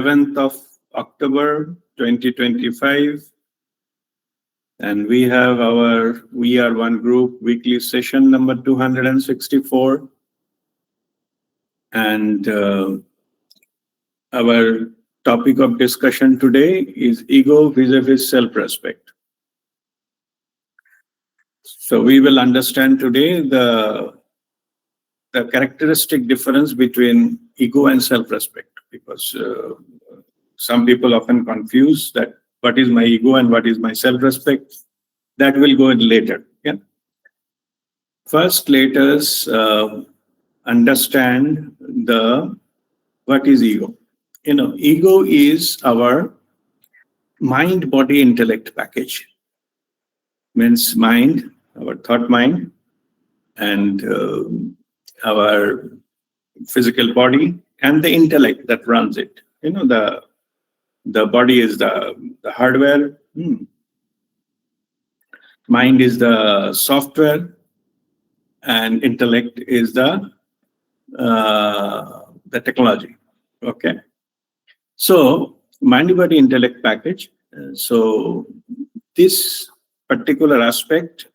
11th of October 2025, and we have our WeAreOne group weekly session number 264, and our topic of discussion today is ego vis-a-vis self-respect. So we will understand today the characteristic difference between ego and self-respect, because some people often confuse that what is my ego and what is my self-respect. That will go in later. Yeah. First, let us understand what is ego. Ego is our mind, body, intellect package. Means mind, our thought mind, and our physical body, and the intellect that runs it. The body is the hardware, mind is the software, and intellect is the technology. Okay, so mind, body, intellect package. So this particular aspect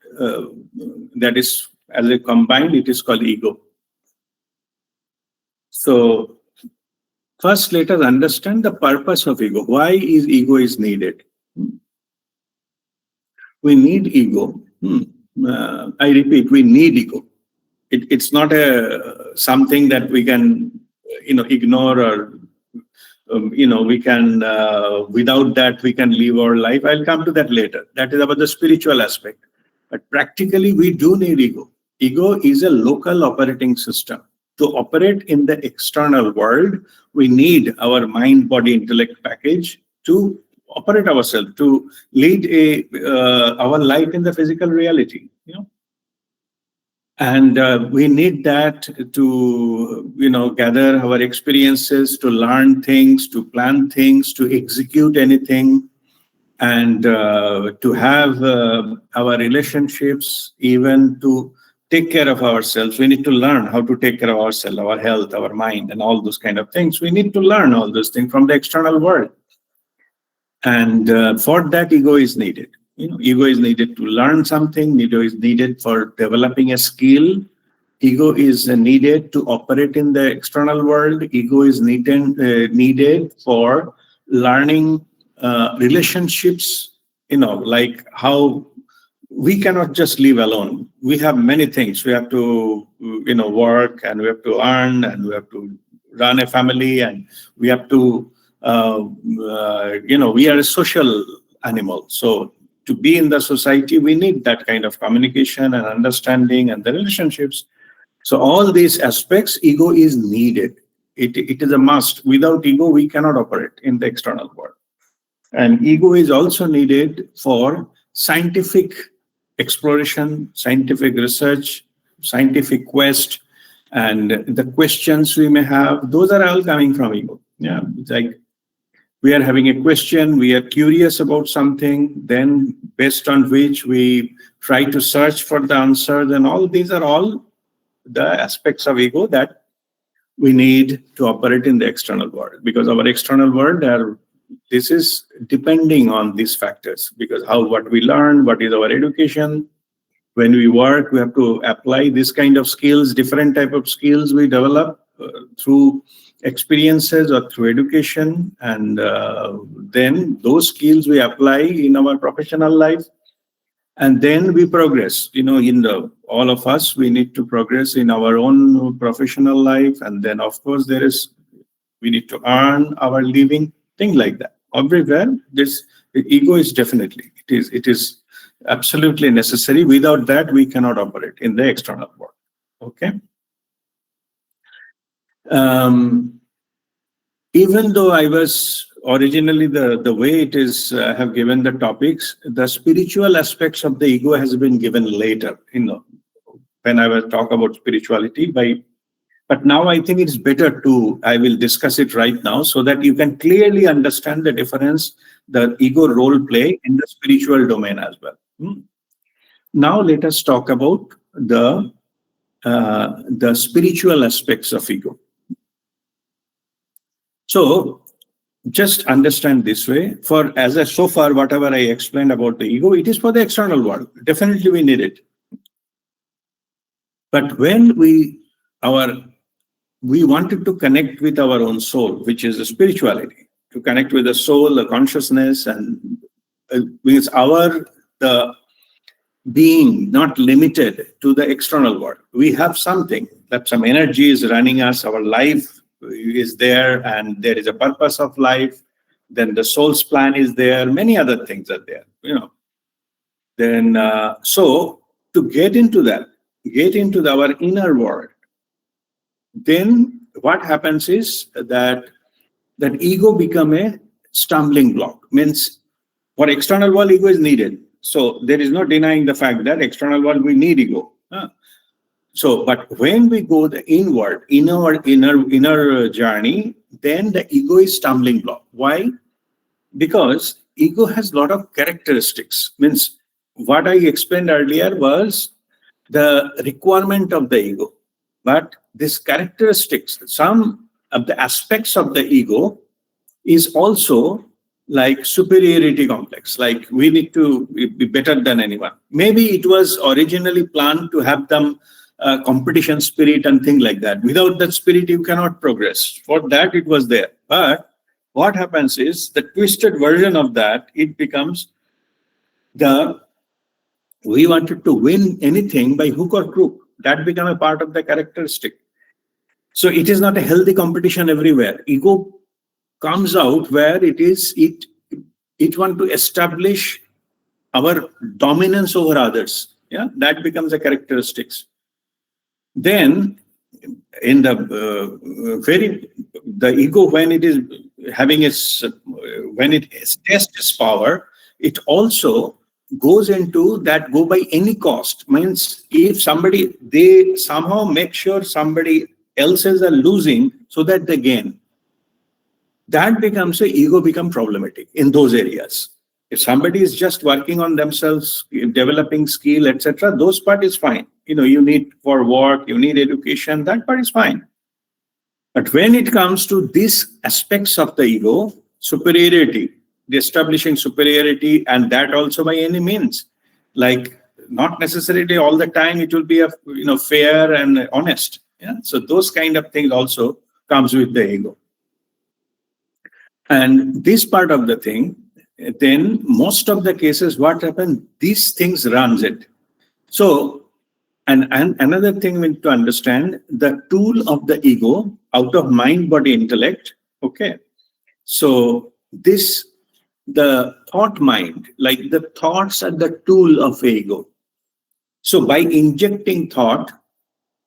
that is as a combined, it is called ego. So first, let us understand the purpose of ego. Why is ego needed? We need ego. I repeat, we need ego. It's not something that we can, ignore, or we can without that we can live our life. I'll come to that later. That is about the spiritual aspect. But practically, we do need ego. Ego is a local operating system. To operate in the external world, we need our mind, body, intellect package to operate ourselves, to lead our life in the physical reality. And we need that to gather our experiences, to learn things, to plan things, to execute anything, and to have our relationships, even to take care of ourselves. We need to learn how to take care of ourselves, our health, our mind, and all those kind of things. We need to learn all those things from the external world. And for that, ego is needed. Ego is needed to learn something. Ego is needed for developing a skill. Ego is needed to operate in the external world. Ego is needed for learning relationships, like how we cannot just live alone. We have many things. We have to, work, and we have to earn, and we have to run a family, and we have to, we are a social animal. So to be in the society, we need that kind of communication and understanding and the relationships. So all these aspects, ego is needed. It is a must. Without ego, we cannot operate in the external world. And ego is also needed for scientific exploration, scientific research, scientific quest, and the questions we may have, those are all coming from ego. Yeah, it's like we are having a question, we are curious about something, then based on which we try to search for the answer. Then all these are all the aspects of ego that we need to operate in the external world, because our external world this is depending on these factors, because what we learn, what is our education. When we work, we have to apply this kind of skills, different type of skills we develop through experiences or through education, and then those skills we apply in our professional life, and then we progress. All of us, we need to progress in our own professional life, and then of course we need to earn our living. Things like that. Everywhere, the ego is definitely, it is absolutely necessary. Without that, we cannot operate in the external world. Okay. Even though I was originally the way it is, I have given the topics, the spiritual aspects of the ego has been given later. When I will talk about spirituality But now I think it's better I will discuss it right now so that you can clearly understand the difference the ego role play in the spiritual domain as well. Now let us talk about the spiritual aspects of ego. So just understand this way. So far, whatever I explained about the ego, it is for the external world. Definitely we need it. But when we wanted to connect with our own soul, which is the spirituality, to connect with the soul, the consciousness, and means the being not limited to the external world. We have something, that some energy is running us, our life is there, and there is a purpose of life. Then the soul's plan is there, many other things are there, Then, so to get into our inner world, then what happens is that ego become a stumbling block. Means for external world, ego is needed. So there is no denying the fact that external world, we need ego. But when we go the inward, in our inner journey, then the ego is stumbling block. Why? Because ego has a lot of characteristics. Means what I explained earlier was the requirement of the ego. But these characteristics, some of the aspects of the ego is also like superiority complex, like we need to be better than anyone. Maybe it was originally planned to have them competition spirit and things like that. Without that spirit, you cannot progress. For that, it was there. But what happens is the twisted version of that, it becomes we wanted to win anything by hook or crook. That become a part of the characteristic. So it is not a healthy competition everywhere. Ego comes out where it want to establish our dominance over others. Yeah, that becomes a characteristics. Then in the ego, when it is having when it tests its power, it also goes into that go by any cost. Means if they somehow make sure somebody else's are losing so that they gain, that becomes ego become problematic in those areas. If somebody is just working on themselves, developing skill, etc., those part is fine. You need for work, you need education, that part is fine. But when it comes to these aspects of the ego, superiority, the establishing superiority, and that also by any means, like not necessarily all the time it will be fair and honest. Yeah, so those kind of things also comes with the ego. And this part of the thing, then most of the cases, what happens, these things runs it. So, and another thing we need to understand, the tool of the ego out of mind, body, intellect. Okay. So the thought mind, like the thoughts are the tool of ego. So by injecting thought,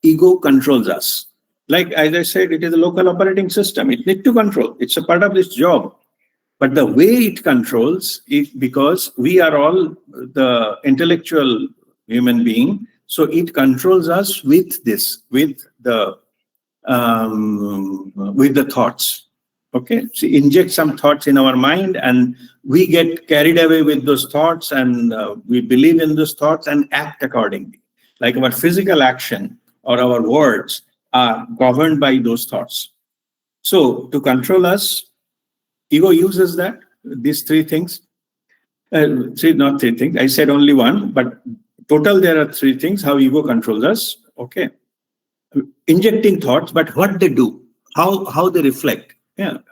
ego controls us. Like, as I said, it is a local operating system. It needs to control. It's a part of this job. But the way it controls it, because we are all the intellectual human being, so it controls us with the thoughts. Okay, so inject some thoughts in our mind, and we get carried away with those thoughts, and we believe in those thoughts and act accordingly. Like our physical action or our words are governed by those thoughts. So to control us, ego uses these three things. Not three things. I said only one, but total there are three things how ego controls us. Okay, injecting thoughts, but what they do, how they reflect,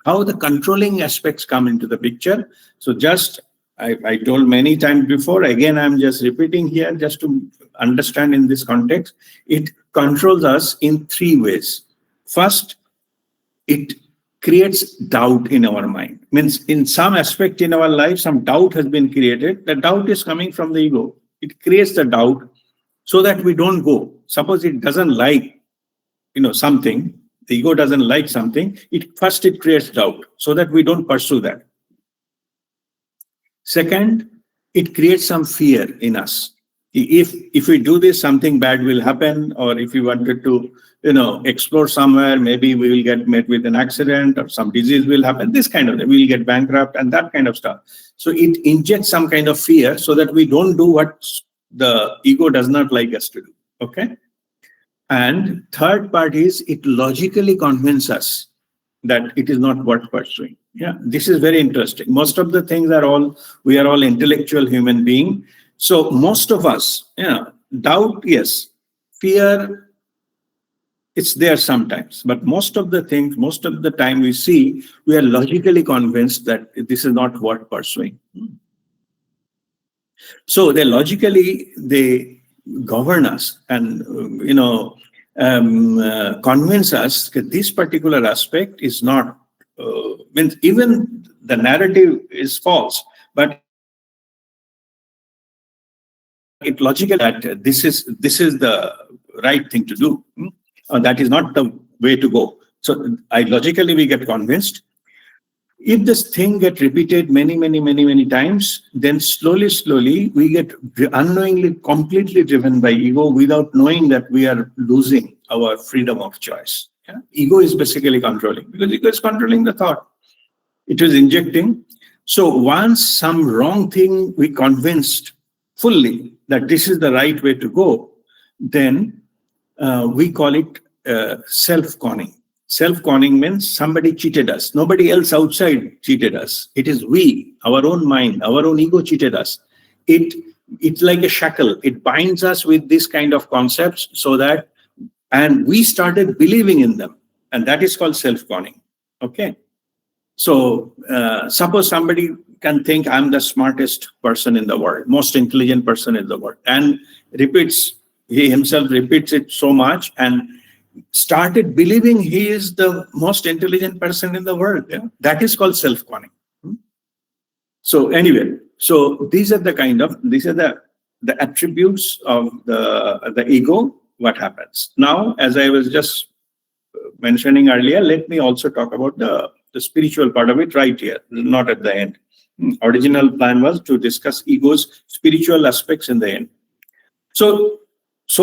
how the controlling aspects come into the picture. So just I told many times before. Again, I'm just repeating here just to understand in this context. It controls us in three ways. First, it creates doubt in our mind. Means in some aspect in our life, some doubt has been created. The doubt is coming from the ego. It creates the doubt so that we don't go. Suppose it doesn't like, something, the ego doesn't like something, it creates doubt so that we don't pursue that. Second, it creates some fear in us. If we do this, something bad will happen, or if we wanted to, explore somewhere, maybe we will get met with an accident or some disease will happen, this kind of thing. We will get bankrupt and that kind of stuff. So it injects some kind of fear so that we don't do what the ego does not like us to do. Okay. And third part is it logically convinces us that it is not worth pursuing. Yeah, this is very interesting. Most of the things we are all intellectual human being. So most of us, doubt, yes, fear, it's there sometimes. But most of the things, most of the time we are logically convinced that this is not worth pursuing. So they govern us and, convince us that this particular aspect is not, means even the narrative is false, but it logically that this is the right thing to do. That is not the way to go. So logically we get convinced. If this thing get repeated many times, then slowly we get unknowingly completely driven by ego without knowing that we are losing our freedom of choice. Yeah? Ego is basically controlling, because ego is controlling the thought. It is injecting. So once some wrong thing we convinced fully that this is the right way to go, then we call it self-conning. Self-conning means somebody cheated us. Nobody else outside cheated us. It is we, our own mind, our own ego cheated us. It's like a shackle. It binds us with this kind of concepts and we started believing in them. And that is called self-conning. Okay. So suppose somebody can think I'm the smartest person in the world, most intelligent person in the world, and he himself repeats it so much and started believing he is the most intelligent person in the world. Yeah? That is called self-conning. So anyway, these are the attributes of the ego, what happens. Now, as I was just mentioning earlier, let me also talk about the spiritual part of it right here, not at the end. Original plan was to discuss ego's spiritual aspects in the end. So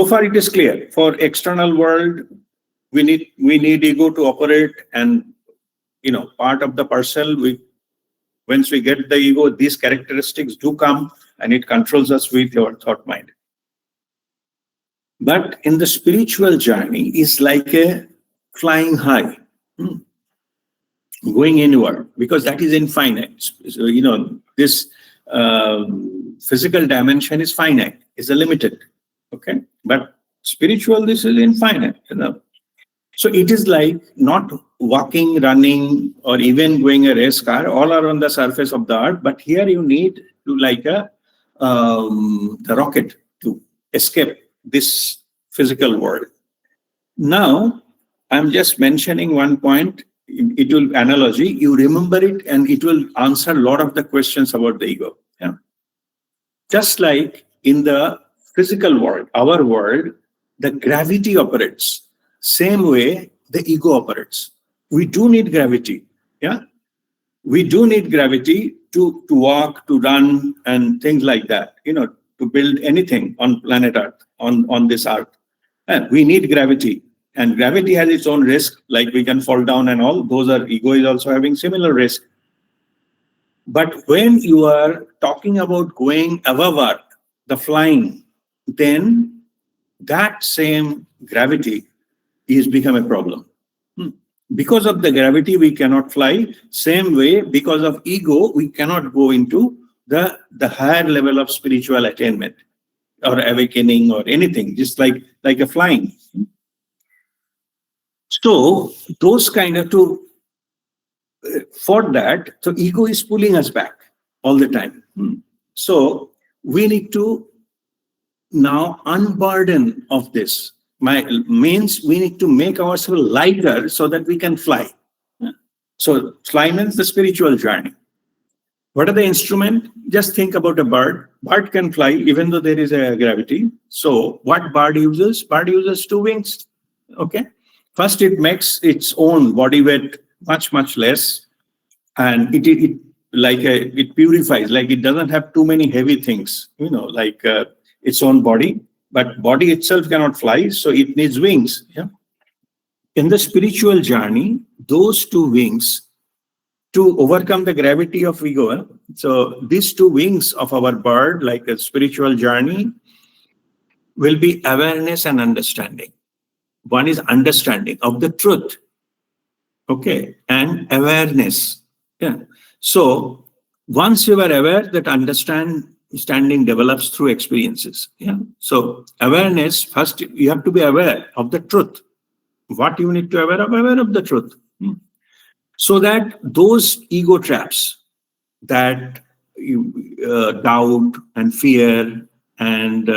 far it is clear. For external world, we need ego to operate, and part of the parcel. Once we get the ego, these characteristics do come, and it controls us with your thought mind. But in the spiritual journey, is like a flying high, going inward, because that is infinite. So this physical dimension is finite, is a limited. Okay, but spiritual, this is infinite. So it is like not walking, running, or even going a race car. All are on the surface of the earth, but here you need to like the rocket to escape this physical world. Now, I'm just mentioning one point. It will analogy. You remember it, and it will answer a lot of the questions about the ego. Yeah? Just like in the physical world, our world, the gravity operates. Same way the ego operates. We do need gravity. Yeah, we do need gravity to walk, to run, and things like that. To build anything on planet Earth, on this earth. And we need gravity, and gravity has its own risk. Like we can fall down and all. Ego is also having similar risk. But when you are talking about going above Earth, the flying, then that same gravity is become a problem. Because of the gravity, we cannot fly. Same way, because of ego, we cannot go into the higher level of spiritual attainment or awakening or anything, just like a flying. So those kind of for that, so ego is pulling us back all the time. So we need to now unburden of this. Means we need to make ourselves lighter so that we can fly. So fly means the spiritual journey. What are the instruments? Just think about a bird. Bird can fly even though there is a gravity. So what bird uses? Bird uses two wings. Okay. First, it makes its own body weight much less, and it purifies. Like it doesn't have too many heavy things. Like its own body. But body itself cannot fly, so it needs wings. Yeah? In the spiritual journey, those two wings, to overcome the gravity of ego, so these two wings of our bird, like a spiritual journey, will be awareness and understanding. One is understanding of the truth, okay, and awareness, Yeah. So once you are aware, that understanding develops through experiences. Yeah. So awareness, first you have to be aware of the truth. What you need to aware of the truth. So that those ego traps, that doubt and fear and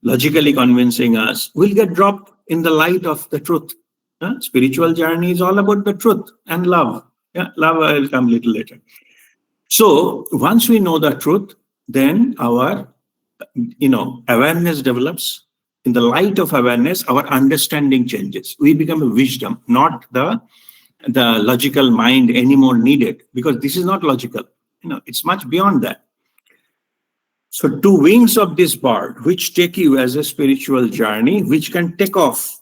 logically convincing us, will get dropped in the light of the truth. Spiritual journey is all about the truth and love. Yeah, love will come a little later. So once we know the truth, then our awareness develops. In the light of awareness, our understanding changes. We become a wisdom, not the logical mind anymore needed, because this is not logical. It's much beyond that. So two wings of this bird, which take you as a spiritual journey, which can take off,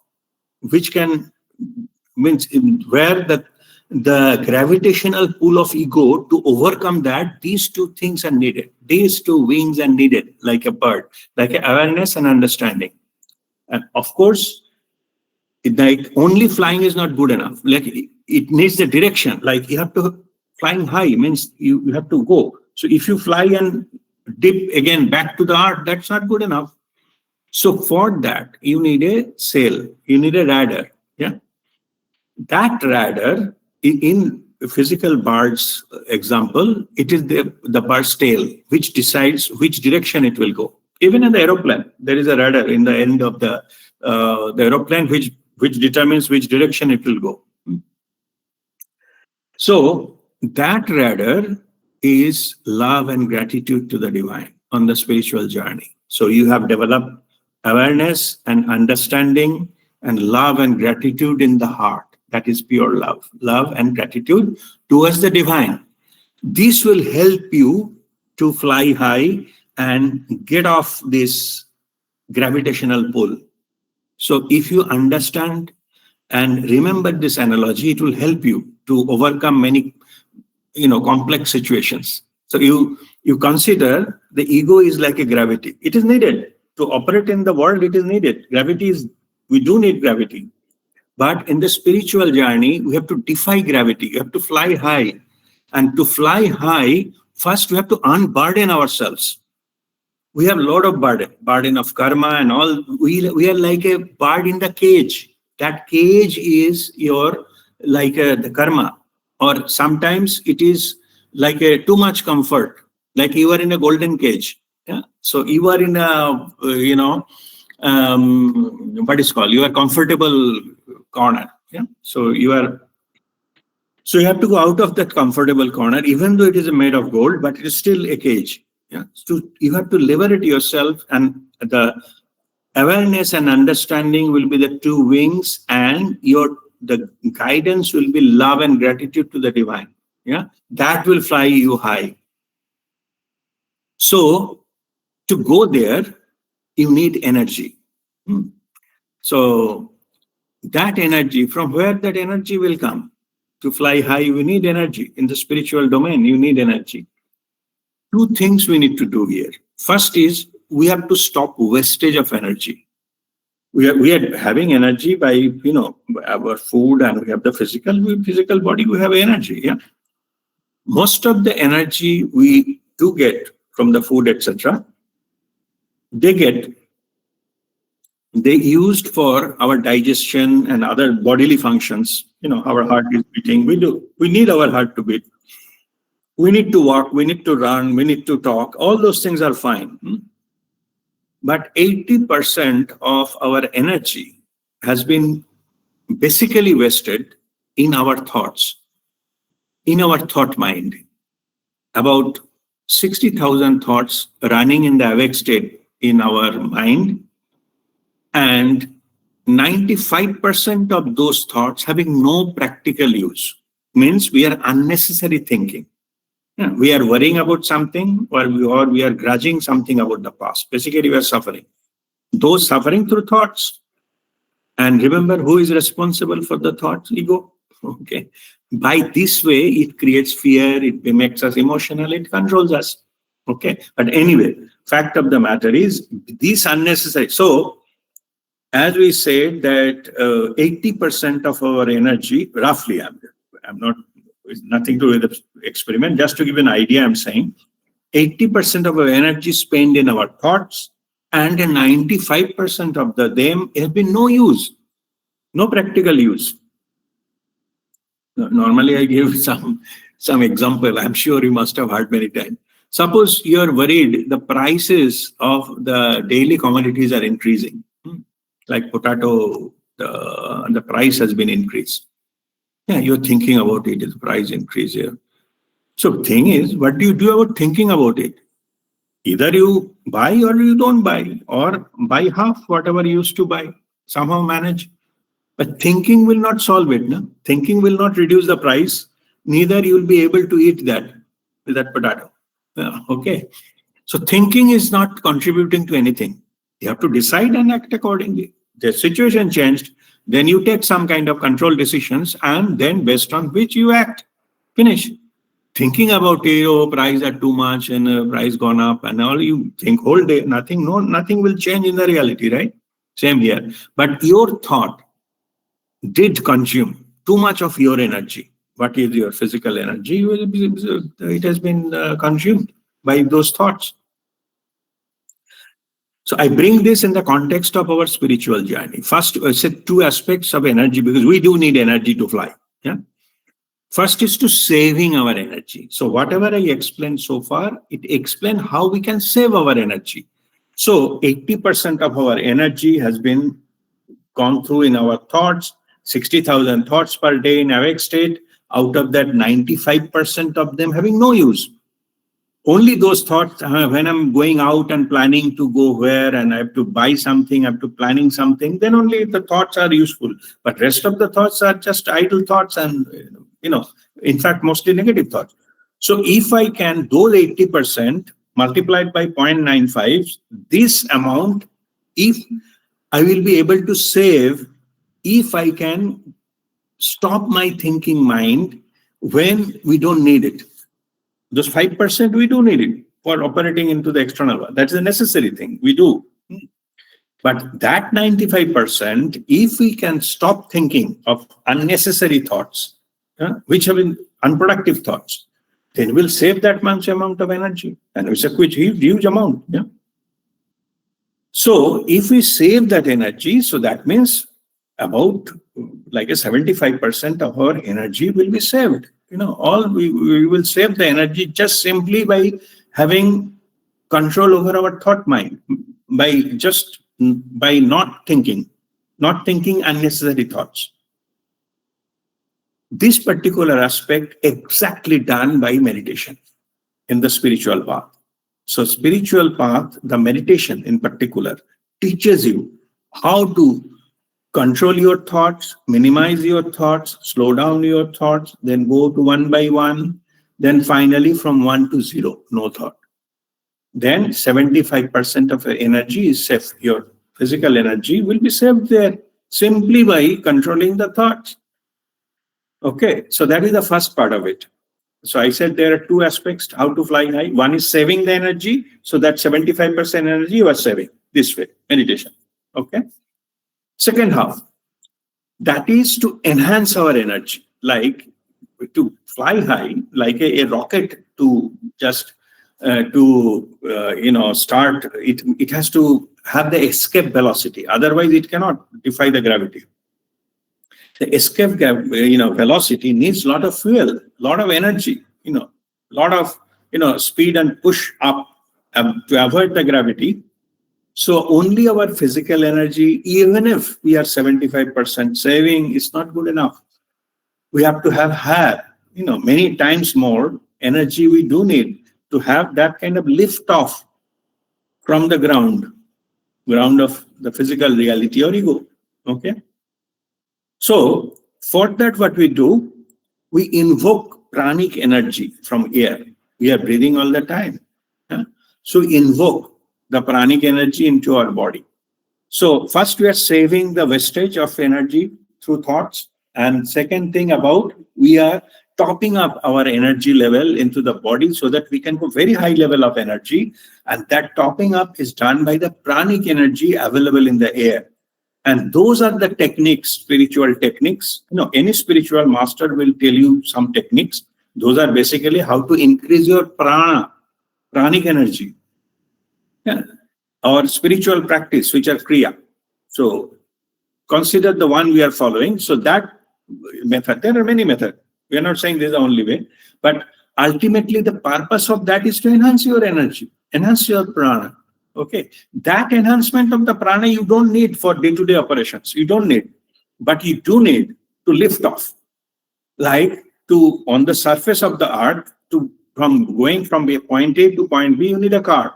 which can means where the gravitational pull of ego, to overcome that, these two things are needed. These two wings are needed, like a bird, like awareness and understanding. And of course, like only flying is not good enough. Like it needs the direction. Like you have to flying high means you have to go. So if you fly and dip again back to the earth, that's not good enough. So for that, you need a sail. You need a rudder. Yeah. That rudder, in physical bird's example, it is the bird's tail which decides which direction it will go. Even in the aeroplane, there is a rudder in the end of the aeroplane which determines which direction it will go. So that rudder is love and gratitude to the divine on the spiritual journey. So you have developed awareness and understanding and love and gratitude in the heart. That is pure love and gratitude towards the divine. This will help you to fly high and get off this gravitational pull. So if you understand and remember this analogy, it will help you to overcome many complex situations. So you consider the ego is like a gravity. It is needed to operate in the world. It is needed. We do need gravity. But in the spiritual journey, we have to defy gravity. You have to fly high. And to fly high, first we have to unburden ourselves. We have a lot of burden of karma and all. We are like a bird in the cage. That cage is the karma. Or sometimes it is like a too much comfort, like you are in a golden cage. Yeah. So you are in a, what is called, you are comfortable corner. Yeah. So you have to go out of that comfortable corner, even though it is made of gold, but it is still a cage. Yeah. So you have to liberate yourself, and the awareness and understanding will be the two wings, and the guidance will be love and gratitude to the divine. Yeah. That will fly you high. So to go there, you need energy. So that energy, from where that energy will come? To fly high, we need energy. In the spiritual domain, you need energy. Two things we need to do here. First is we have to stop wastage of energy. We are having energy by our food, and we have the physical body. We have energy. Yeah. Most of the energy we do get from the food, etc. They used for our digestion and other bodily functions. Our heart is beating. We need our heart to beat. We need to walk, we need to run, we need to talk. All those things are fine. But 80% of our energy has been basically wasted in our thoughts, in our thought mind. About 60,000 thoughts running in the awake state in our mind, and 95% of those thoughts having no practical use. Means we are unnecessary thinking. Yeah, we are worrying about something, or we are grudging something about the past. Basically, we are suffering. Those suffering through thoughts. And remember, who is responsible for the thoughts? Ego. Okay. By this way, it creates fear, it makes us emotional, it controls us. Okay. But anyway, fact of the matter is, these unnecessary. So, as we said that 80% of our energy, roughly, I'm not it's nothing to do with the experiment. Just to give you an idea, I'm saying 80% of our energy spent in our thoughts, and 95% of them have been no use, no practical use. Normally, I give some example. I'm sure you must have heard many times. Suppose you're worried the prices of the daily commodities are increasing. Like potato, the price has been increased. Yeah, you're thinking about it, is price increase here. So thing is, what do you do about thinking about it? Either you buy or you don't buy, or buy half whatever you used to buy. Somehow manage. But thinking will not solve it. No? Thinking will not reduce the price. Neither you will be able to eat that potato. Okay. So thinking is not contributing to anything. You have to decide and act accordingly. The situation changed, then you take some kind of control decisions, and then based on which you act. Finish. Thinking about it, oh, price are too much and price gone up and all, you think whole day, nothing will change in the reality, right? Same here. But your thought did consume too much of your energy. What is your physical energy? It has been consumed by those thoughts. So I bring this in the context of our spiritual journey. First, I said two aspects of energy, because we do need energy to fly. Yeah. First is to saving our energy. So whatever I explained so far, it explains how we can save our energy. So 80% of our energy has been gone through in our thoughts, 60,000 thoughts per day in awake state. Out of that, 95% of them having no use. Only those thoughts, when I'm going out and planning to go where and I have to buy something, I have to planning something, then only the thoughts are useful. But rest of the thoughts are just idle thoughts and, in fact, mostly negative thoughts. So if I can, those 80% multiplied by 0.95, this amount, if I will be able to save, if I can stop my thinking mind when we don't need it. Those 5% we do need it for operating into the external world. That's a necessary thing we do. But that 95%, if we can stop thinking of unnecessary thoughts, which have been unproductive thoughts, then we'll save that much amount of energy. And it's a huge amount. Yeah. So if we save that energy, so that means about like a 75% of our energy will be saved. We will save the energy just simply by having control over our thought mind, by not thinking unnecessary thoughts. This particular aspect exactly done by meditation in the spiritual path. So spiritual path, the meditation in particular, teaches you how to control your thoughts, minimize your thoughts, slow down your thoughts, then go to one by one, then finally from 1 to 0, no thought. Then 75% of your energy is saved. Your physical energy will be saved there simply by controlling the thoughts. Okay, so that is the first part of it. So I said there are two aspects how to fly high. One is saving the energy, so that 75% energy you are saving this way, meditation. Okay. Second half, that is to enhance our energy, like to fly high, like a rocket to just start. It has to have the escape velocity. Otherwise, it cannot defy the gravity. The escape, velocity needs a lot of fuel, a lot of energy, a lot of, speed and push up to avoid the gravity. So only our physical energy, even if we are 75% saving, is not good enough. We have to have many times more energy we do need to have that kind of lift off from the ground of the physical reality or ego. Okay. So for that, what we do, we invoke pranic energy from air. We are breathing all the time. So invoke the pranic energy into our body. So first we are saving the wastage of energy through thoughts. And second thing we are topping up our energy level into the body so that we can go very high level of energy. And that topping up is done by the pranic energy available in the air. And those are the techniques, spiritual techniques. Any spiritual master will tell you some techniques. Those are basically how to increase your pranic energy. Yeah. Or spiritual practice, which are kriya. So consider the one we are following. So that method, there are many methods. We are not saying this is the only way, but ultimately the purpose of that is to enhance your energy, enhance your prana. Okay, that enhancement of the prana you don't need for day-to-day operations. You don't need, but you do need to lift off, like to on the surface of the earth, from going from point A to point B. You need a car.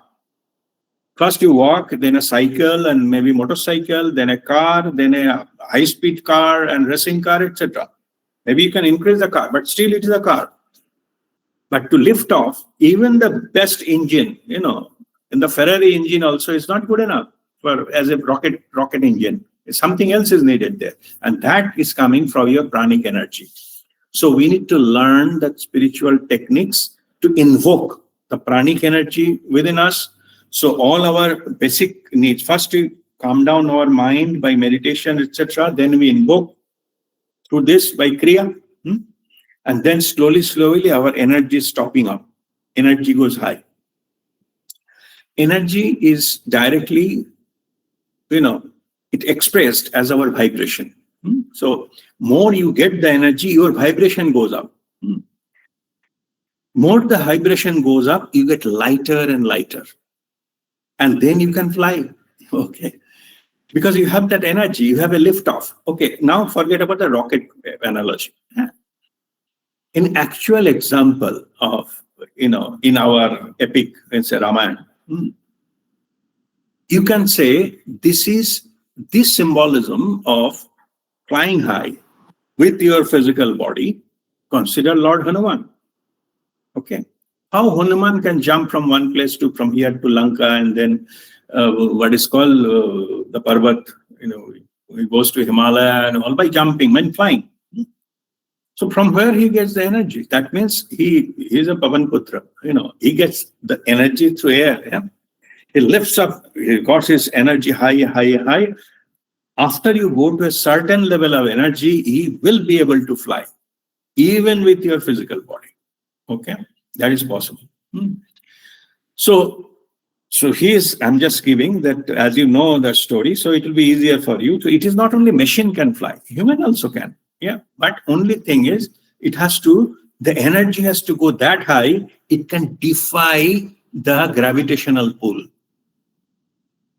First you walk, then a cycle, and maybe motorcycle, then a car, then a high-speed car and racing car, etc. Maybe you can increase the car, but still it is a car. But to lift off, even the best engine, and the Ferrari engine also is not good enough as a rocket engine. Something else is needed there. And that is coming from your pranic energy. So we need to learn that spiritual techniques to invoke the pranic energy within us. So all our basic needs, first we calm down our mind by meditation, etc. Then we invoke through this by kriya. And then slowly our energy is topping up. Energy goes high. Energy is directly, it expressed as our vibration. So more you get the energy, your vibration goes up. More the vibration goes up, you get lighter and lighter. And then you can fly. Okay. Because you have that energy, you have a lift off. Okay. Now forget about the rocket analogy. In actual example of, in our epic, let's say Ramayana, you can say this symbolism of flying high with your physical body. Consider Lord Hanuman. Okay. How Hanuman can jump from one place from here to Lanka, and then what is called the Parvat, he goes to Himalaya and all by jumping, when flying. So from where he gets the energy? That means he is a Pavan Putra. He gets the energy through air. Yeah? He lifts up, he got his energy high. After you go to a certain level of energy, he will be able to fly, even with your physical body. Okay, that is possible. So I'm just giving that, as you know the story, so it will be easier for you. So it is not only machine can fly, human also can. Yeah, but only thing is, the energy has to go that high, it can defy the gravitational pull.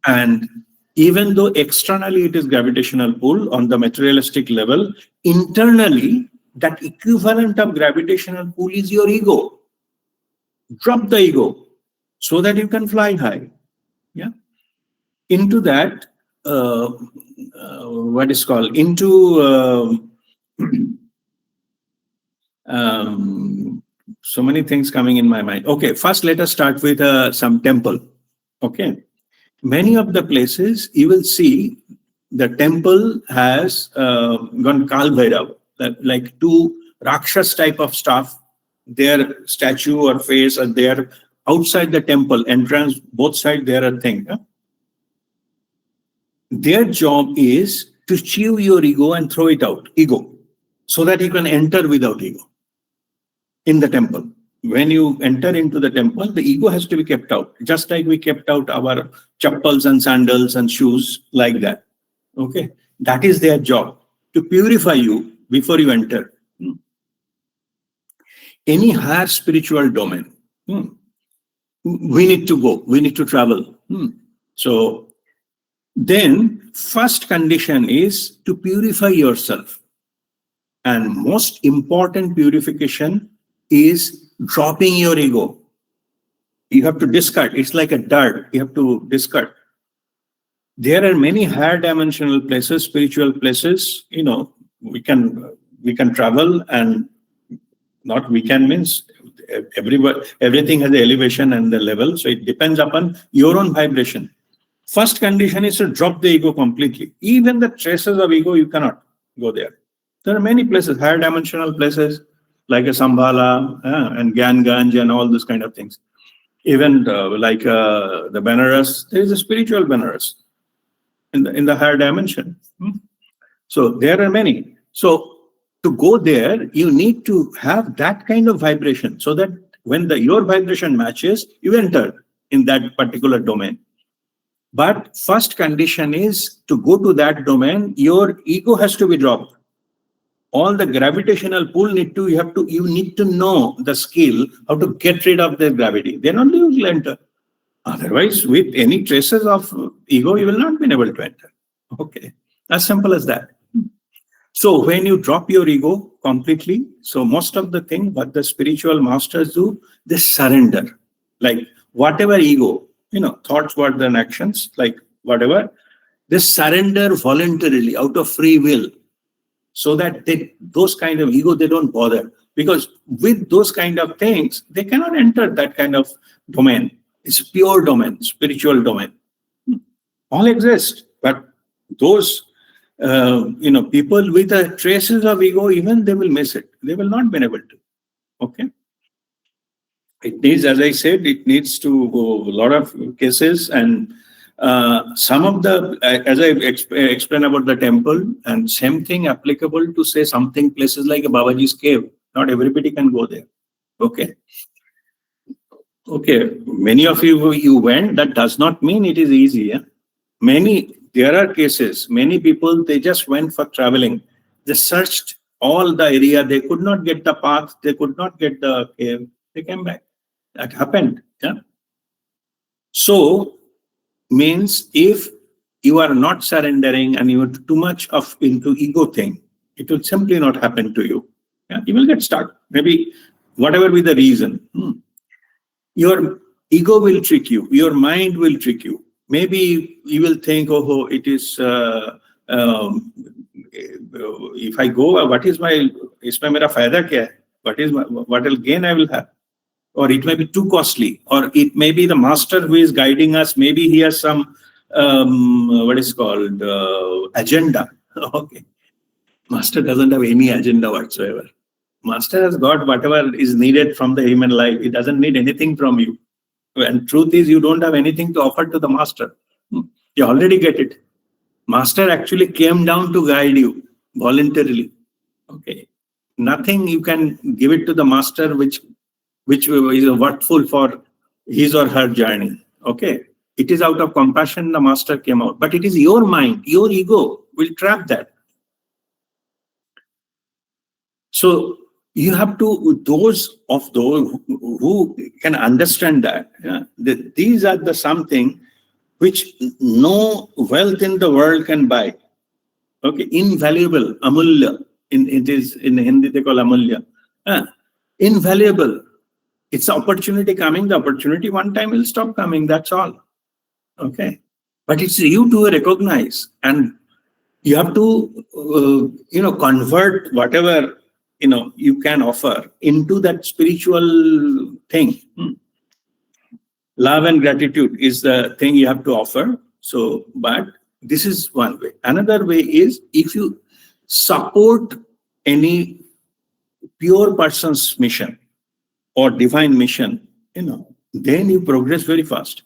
And even though externally it is gravitational pull on the materialistic level, internally, that equivalent of gravitational pull is your ego. Drop the ego so that you can fly high. Yeah. Into that, so many things coming in my mind. Okay, first let us start with some temple. Okay. Many of the places you will see the temple has gone Kal Bhairav, like two Rakshas type of stuff. Their statue or face are there outside the temple entrance, both sides there are things. Huh? Their job is to chew your ego and throw it out, ego, so that you can enter without ego in the temple. When you enter into the temple, the ego has to be kept out, just like we kept out our chappals and sandals and shoes like that. Okay, that is their job, to purify you before you enter. Any higher spiritual domain, we need to go, we need to travel. So then first condition is to purify yourself. And most important purification is dropping your ego. You have to discard. It's like a dirt. You have to discard. There are many higher dimensional places, spiritual places. We can travel, and not we can means everything has the elevation and the level. So it depends upon your own vibration. First condition is to drop the ego completely. Even the traces of ego, you cannot go there. There are many places, higher dimensional places, like a Sambhala and Gyanganj and all those kind of things. Even like the Benares, there is a spiritual Benares. in the higher dimension. So there are many. So to go there, you need to have that kind of vibration, so that when your vibration matches, you enter in that particular domain. But first condition is, to go to that domain, your ego has to be dropped. All the gravitational pull you need to know the skill how to get rid of the gravity. Then only you will enter. Otherwise, with any traces of ego, you will not be able to enter. Okay, as simple as that. So when you drop your ego completely, so most of the thing what the spiritual masters do, they surrender. Like whatever ego, thoughts, words, and actions, like whatever, they surrender voluntarily out of free will. So that those kind of ego, they don't bother. Because with those kind of things, they cannot enter that kind of domain. It's pure domain, spiritual domain. All exist. But those, people with the traces of ego, even they will miss it. They will not be able to. Okay. It needs, as I said, it needs to go a lot of cases, and some of the, as I explained about the temple, and same thing applicable to say something places like Babaji's cave. Not everybody can go there. Okay. Many of you went. That does not mean it is easy. Yeah? There are cases. Many people, they just went for traveling. They searched all the area. They could not get the path. They could not get the cave. They came back. That happened. Yeah. So means if you are not surrendering and you are too much into ego thing, it will simply not happen to you. Yeah? You will get stuck. Maybe whatever be the reason. Your ego will trick you. Your mind will trick you. Maybe you will think, it is, if I go, what is my, isme mera fayda kya hai? What will gain I will have? Or it may be too costly, or it may be the master who is guiding us. Maybe he has some, agenda. Okay. Master doesn't have any agenda whatsoever. Master has got whatever is needed from the human life. He doesn't need anything from you. And truth is, you don't have anything to offer to the master. You already get it. Master actually came down to guide you voluntarily. Okay. Nothing you can give it to the master which is worthful for his or her journey. Okay. It is out of compassion the master came out. But it is your mind, your ego will trap that. So you have to, those who can understand that, these are the something which no wealth in the world can buy. Okay, invaluable, amulya. In Hindi they call amulya. Invaluable. It's opportunity coming. The opportunity one time will stop coming. That's all. Okay, but it's you to recognize, and you have to convert whatever you can offer into that spiritual thing. Love and gratitude is the thing you have to offer. So, but this is one way. Another way is, if you support any pure person's mission or divine mission, then you progress very fast.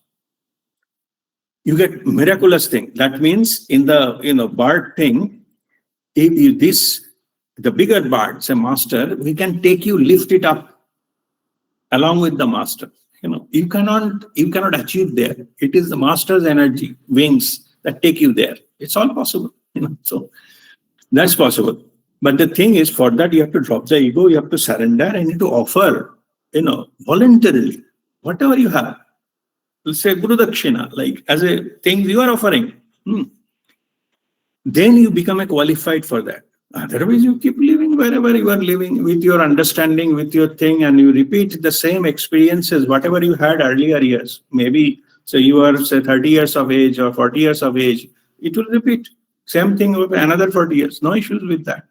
You get miraculous thing. That means in the bird thing, if the bigger bird, say master, we can take you, lift it up along with the master. You cannot achieve there. It is the master's energy, wings, that take you there. It's all possible. So that's possible. But the thing is, for that you have to drop the ego, you have to surrender, and you have to offer, voluntarily, whatever you have. Let's say Guru Dakshina, like as a thing you are offering. Then you become a qualified for that. Otherwise, you keep living wherever you are living with your understanding, with your thing, and you repeat the same experiences, whatever you had earlier years. Maybe, so you are, say, 30 years of age or 40 years of age, it will repeat. Same thing with another 40 years. No issues with that.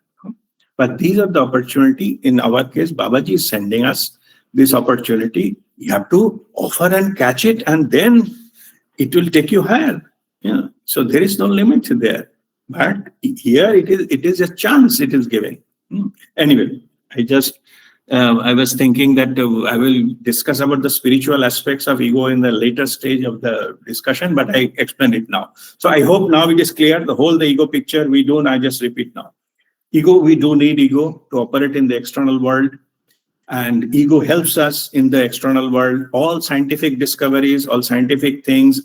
But these are the opportunity. In our case, Babaji is sending us this opportunity. You have to offer and catch it, and then it will take you higher. So there is no limit there. But here it is a chance it is giving. Anyway, I just I was thinking that I will discuss about the spiritual aspects of ego in the later stage of the discussion, but I explained it now. So I hope now it is clear. The ego picture we don't. I just repeat now. Ego, we do need ego to operate in the external world. And ego helps us in the external world. All scientific discoveries, all scientific things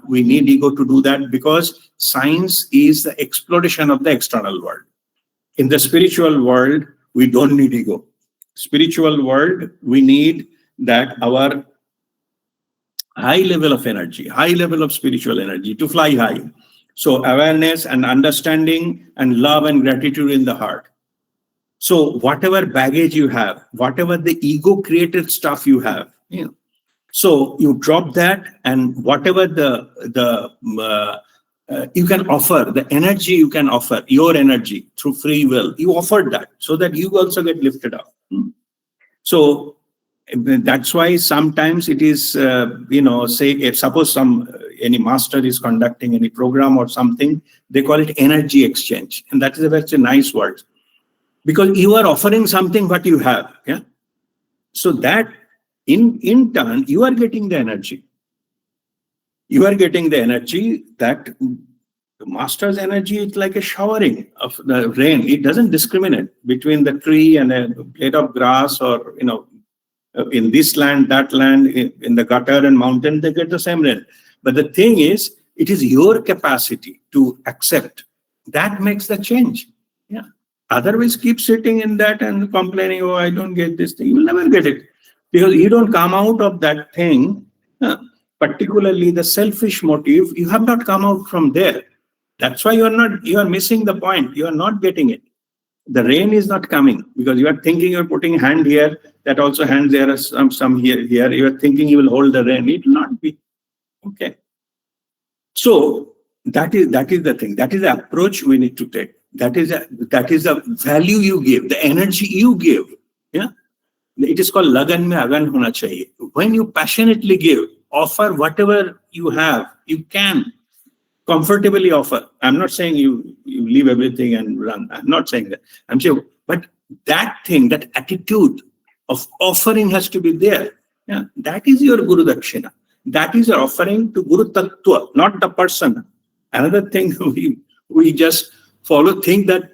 we need ego to do that, because science is the exploration of the external world. In the spiritual world, we don't need ego. Spiritual world, we need that our high level of energy, high level of spiritual energy to fly high. So awareness and understanding and love and gratitude in the heart. So whatever baggage you have, whatever the ego created stuff you have, so you drop that, and whatever you can offer, the energy you can offer, your energy through free will, you offer that so that you also get lifted up. So that's why sometimes it is, say, if suppose any master is conducting any program or something, they call it energy exchange. And that is a very nice word, because you are offering something what you have. Yeah. So that in turn, you are getting the energy. You are getting the energy that the master's energy is like a showering of the rain. It doesn't discriminate between the tree and a blade of grass, or, in this land, that land, in the gutter and mountain, they get the same rain. But the thing is, it is your capacity to accept. That makes the change. Yeah. Otherwise, keep sitting in that and complaining, oh, I don't get this thing. You will never get it. Because you don't come out of that thing, particularly the selfish motive, you have not come out from there. That's why you are missing the point. You are not getting it. The rain is not coming because you are thinking you're putting hand here, that also hand there, some here. You are thinking you will hold the rain. It will not be. Okay. So that is the thing. That is the approach we need to take. That is the value you give, the energy you give. Yeah. It is called lagan mein agan hona chahiye. When you passionately give, offer whatever you have, you can comfortably offer. I'm not saying you leave everything and run. I'm not saying that. I'm saying, but that thing, that attitude of offering has to be there. Yeah, that is your Guru Dakshina. That is your offering to Guru Tattva, not the person. Another thing we just think that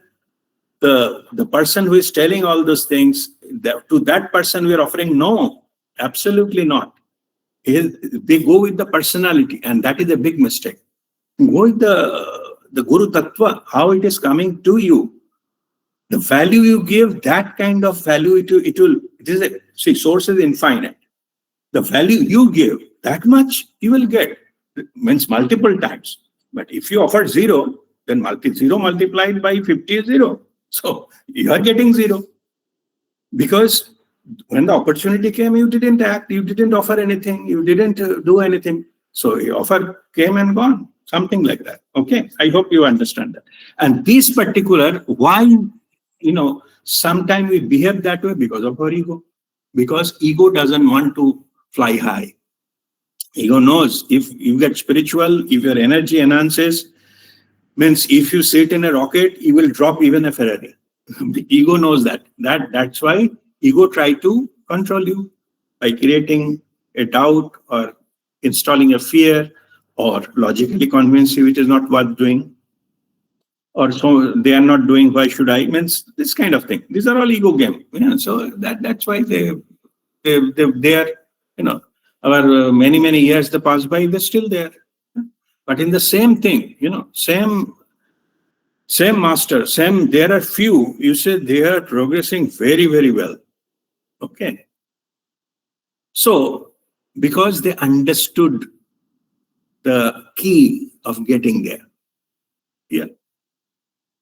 the person who is telling all those things, to that person we are offering. No, absolutely not. They go with the personality, and that is a big mistake. Go with the Guru Tattva, how it is coming to you. The value you give, that kind of value, source is infinite. The value you give, that much you will get. It means multiple times. But if you offer 0, then 0 multiplied by 50 is 0. So you are getting 0. Because when the opportunity came, you didn't act, you didn't offer anything, you didn't do anything. So the offer came and gone. Something like that. Okay. I hope you understand that. And this particular, why, sometimes we behave that way because of our ego. Because ego doesn't want to fly high. Ego knows if you get spiritual, if your energy enhances, means if you sit in a rocket, you will drop even a Ferrari. The ego knows that. That's why ego try to control you by creating a doubt or installing a fear, or logically convince you it is not worth doing, or so they are not doing, why should I? Means this kind of thing. These are all ego game. So that's why they are, our many years they pass by, they're still there. But in the same thing, same master, there are few, you say they are progressing very, very well. Okay. So because they understood the key of getting there. Yeah.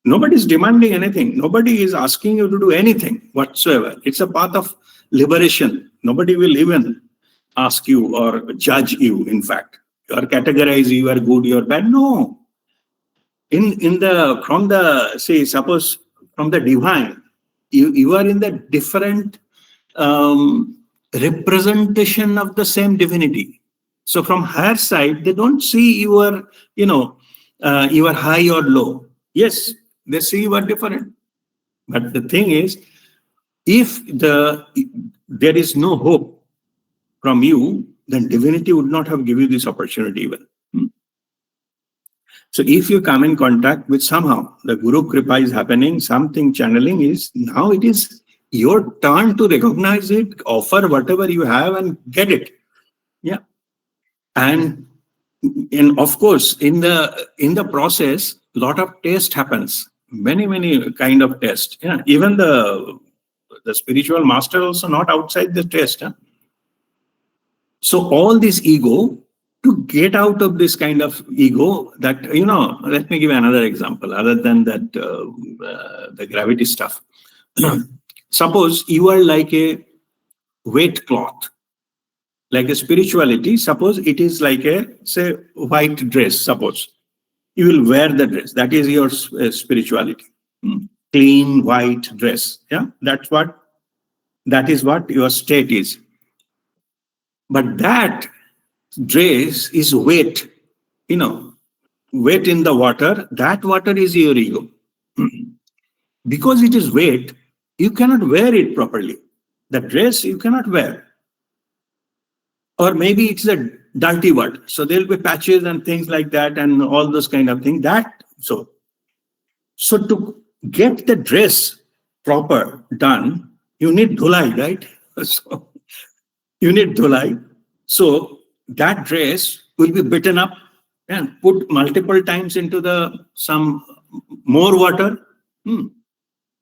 Nobody is demanding anything. Nobody is asking you to do anything whatsoever. It's a path of liberation. Nobody will even ask you or judge you, in fact, or categorize you are good, you are bad. No. Suppose from the divine, you are in the different representation of the same divinity. So from her side, they don't see you are high or low. Yes, they see you are different. But the thing is, If there is no hope from you, then divinity would not have given you this opportunity even. So if you come in contact with somehow, the Guru Kripa is happening, something channeling is, now it is your turn to recognize it, offer whatever you have and get it. Yeah. And of course, in the process, a lot of test happens. Many kind of test. Yeah. Even the spiritual master also not outside the test. Huh? So all this ego, to get out of this kind of ego, that, let me give another example other than that, the gravity stuff. Suppose you are like a wet cloth, like a spirituality. Suppose it is like a, say, white dress. Suppose you will wear the dress. That is your spirituality. Clean white dress. Yeah, that is what your state is. But that dress is wet, wet in the water. That water is your ego. Because it is wet, you cannot wear it properly. The dress you cannot wear. Or maybe it's a dirty word. So there'll be patches and things like that and all those kind of things. So to get the dress proper done, you need dhulai, right? So you need dhulai. So that dress will be beaten up and put multiple times into some more water.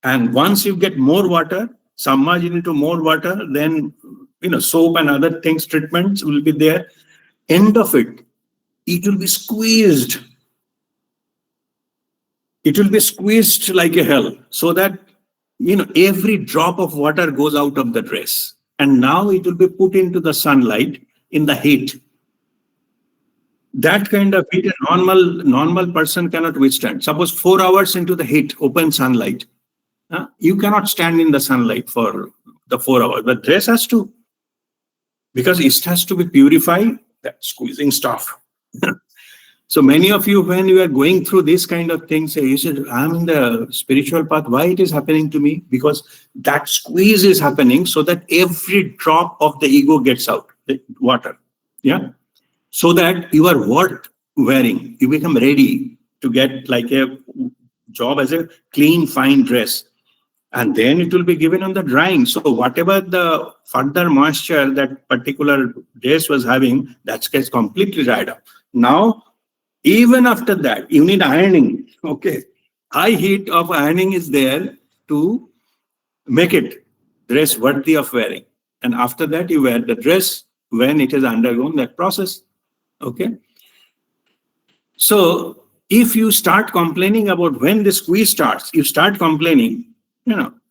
And once you get more water, submerge it into more water, then soap and other things, treatments will be there. End of it, it will be squeezed. It will be squeezed like a hell, so that every drop of water goes out of the dress. And now it will be put into the sunlight in the heat. That kind of heat a normal person cannot withstand. Suppose 4 hours into the heat, open sunlight. You cannot stand in the sunlight for the 4 hours. The dress has to, because it has to be purified, that squeezing stuff. So many of you, when you are going through this kind of thing, say, you said, I'm in the spiritual path. Why it is happening to me? Because that squeeze is happening so that every drop of the ego gets out, the water. Yeah. So that you are worth wearing. You become ready to get like a job as a clean, fine dress. And then it will be given on the drying. So whatever the further moisture that particular dress was having, that gets completely dried up. Now, even after that, you need ironing. Okay. High heat of ironing is there to make it dress worthy of wearing. And after that, you wear the dress when it has undergone that process. Okay. So if you start complaining about when the squeeze starts, you start complaining,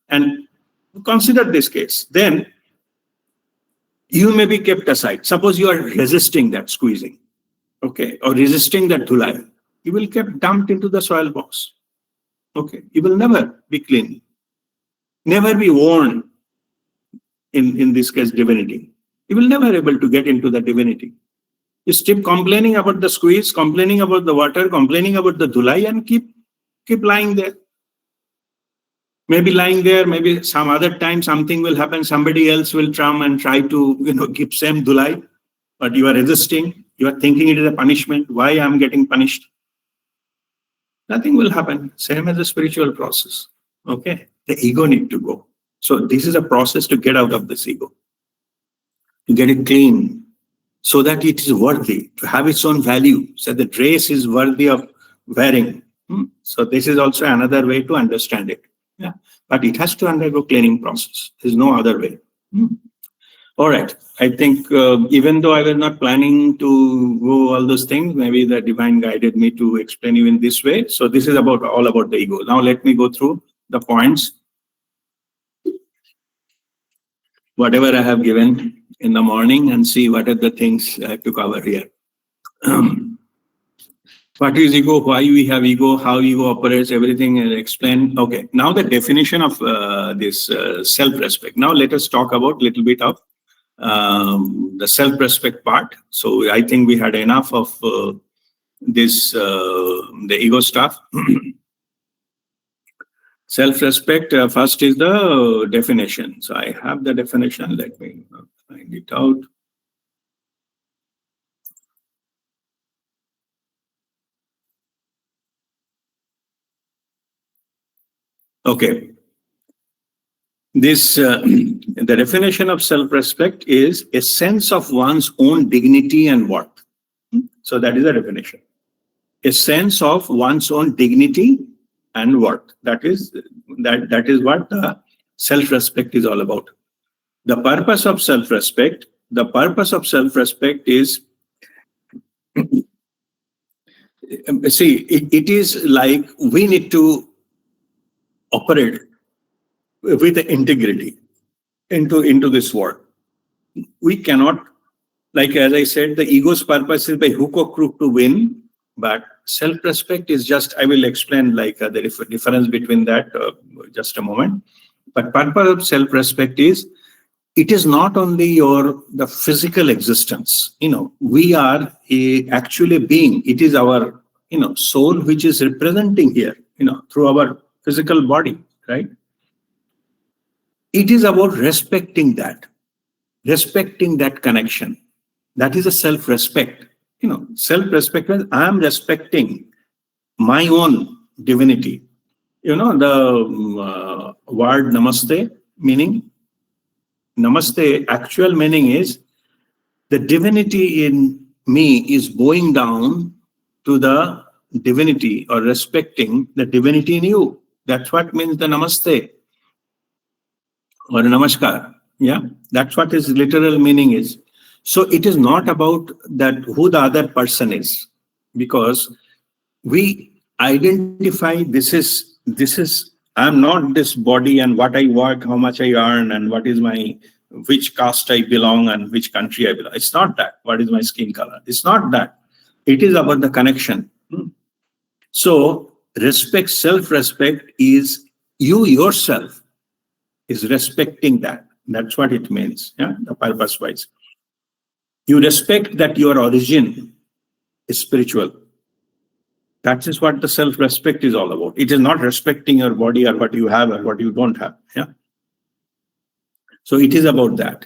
and consider this case, then you may be kept aside. Suppose you are resisting that squeezing, okay, or resisting that dhulai. You will get dumped into the soil box. Okay, you will never be clean, never be worn. In this case, divinity. You will never able to get into the divinity. You keep complaining about the squeeze, complaining about the water, complaining about the dhulai, and keep lying there. Maybe lying there, maybe some other time something will happen, somebody else will come and try to, give same dhulai, but you are resisting, you are thinking it is a punishment. Why I am getting punished? Nothing will happen. Same as the spiritual process. Okay, the ego need to go. So this is a process to get out of this ego, to get it clean, so that it is worthy, to have its own value. So the dress is worthy of wearing. So this is also another way to understand it. Yeah, but it has to undergo cleaning process. There's no other way. All right. I think even though I was not planning to go all those things, maybe the divine guided me to explain you in this way. So this is all about the ego. Now let me go through the points, whatever I have given in the morning, and see what are the things I have to cover here. What is ego? Why we have ego? How ego operates? Everything is explained. Okay. Now the definition of this self-respect. Now let us talk about a little bit of the self-respect part. So I think we had enough of the ego stuff. Self-respect, first is the definition. So I have the definition. Let me find it out. Okay. The definition of self-respect is a sense of one's own dignity and worth. So that is the definition. A sense of one's own dignity and worth. That is what the self-respect is all about. The purpose of self-respect is, see, it is like we need to operate with integrity into this world. We cannot, like as I said, the ego's purpose is by hook or crook to win, but self-respect is just, I will explain like the difference between that just a moment. But purpose of self-respect is, it is not only the physical existence. We are actually a being. It is our soul which is representing here, through our physical body, right? It is about respecting that connection. That is a self-respect. Self-respect means I am respecting my own divinity. The word namaste, actual meaning is the divinity in me is bowing down to the divinity or respecting the divinity in you. That's what means the namaste or namaskar. Yeah, that's what his literal meaning is. So it is not about that who the other person is, because we identify this is I'm not this body and what I work, how much I earn, and which caste I belong and which country I belong. It's not that. What is my skin color? It's not that. It is about the connection. So respect, self-respect is you yourself is respecting that. That's what it means. Yeah, the purpose-wise. You respect that your origin is spiritual. That is what the self-respect is all about. It is not respecting your body or what you have or what you don't have. Yeah. So it is about that.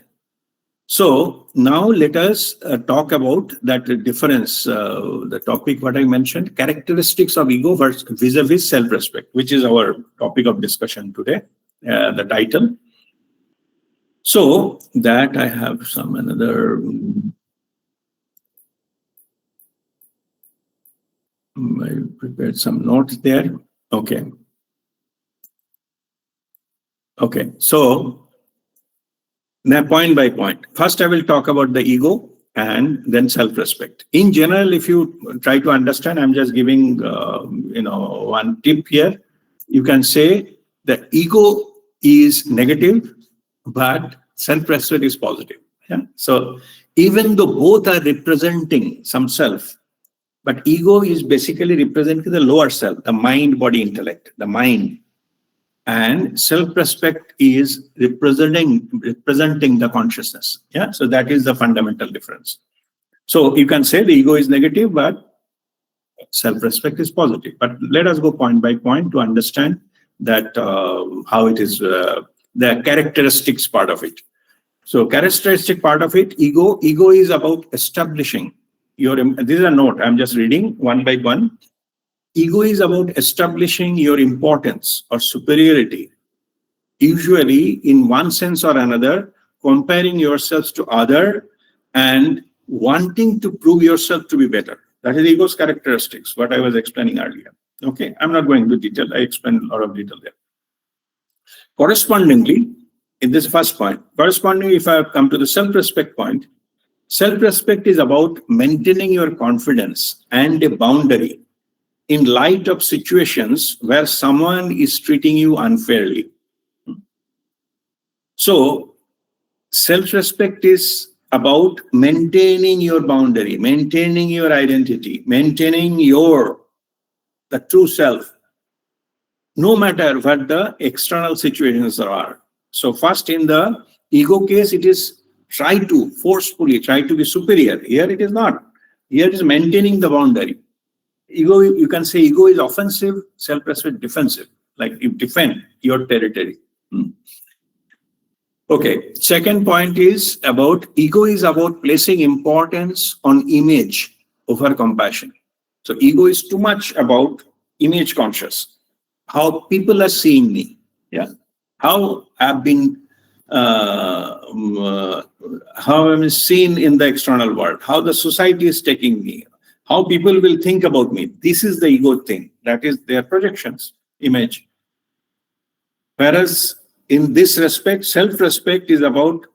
So now let us talk about that difference, the topic what I mentioned, characteristics of ego versus vis-a-vis self-respect, which is our topic of discussion today, the title. So that I have I prepared some notes there. Okay. So now point by point. First, I will talk about the ego and then self-respect. In general, if you try to understand, I'm just giving one tip here. You can say the ego is negative, but self-respect is positive. Yeah? So even though both are representing some self, but ego is basically representing the lower self, the mind, body, intellect, the mind. And self-respect is representing the consciousness. Yeah, so that is the fundamental difference. So you can say the ego is negative, but self-respect is positive. But let us go point by point to understand that how it is, the characteristics part of it. So characteristic part of it, ego is about establishing this is a note, I'm just reading one by one. Ego is about establishing your importance or superiority, usually in one sense or another, comparing yourselves to other and wanting to prove yourself to be better. That is ego's characteristics, what I was explaining earlier. Okay, I'm not going into detail. I explained a lot of detail there. Correspondingly, in this first point, if I come to the self-respect point, self-respect is about maintaining your confidence and a boundary in light of situations where someone is treating you unfairly. So, self-respect is about maintaining your boundary, maintaining your identity, maintaining the true self, no matter what the external situations are. So first in the ego case, it is forcefully try to be superior. Here it is not. Here it is maintaining the boundary. Ego, you can say ego is offensive, self-respect defensive. like you defend your territory. Okay, second point is about ego is about placing importance on image over compassion. So ego is too much about image conscious, how people are seeing me, yeah, how I've been how I'm seen in the external world, how the society is taking me, how people will think about me. This is the ego thing. That is their projections, image. Whereas in this respect, self-respect is about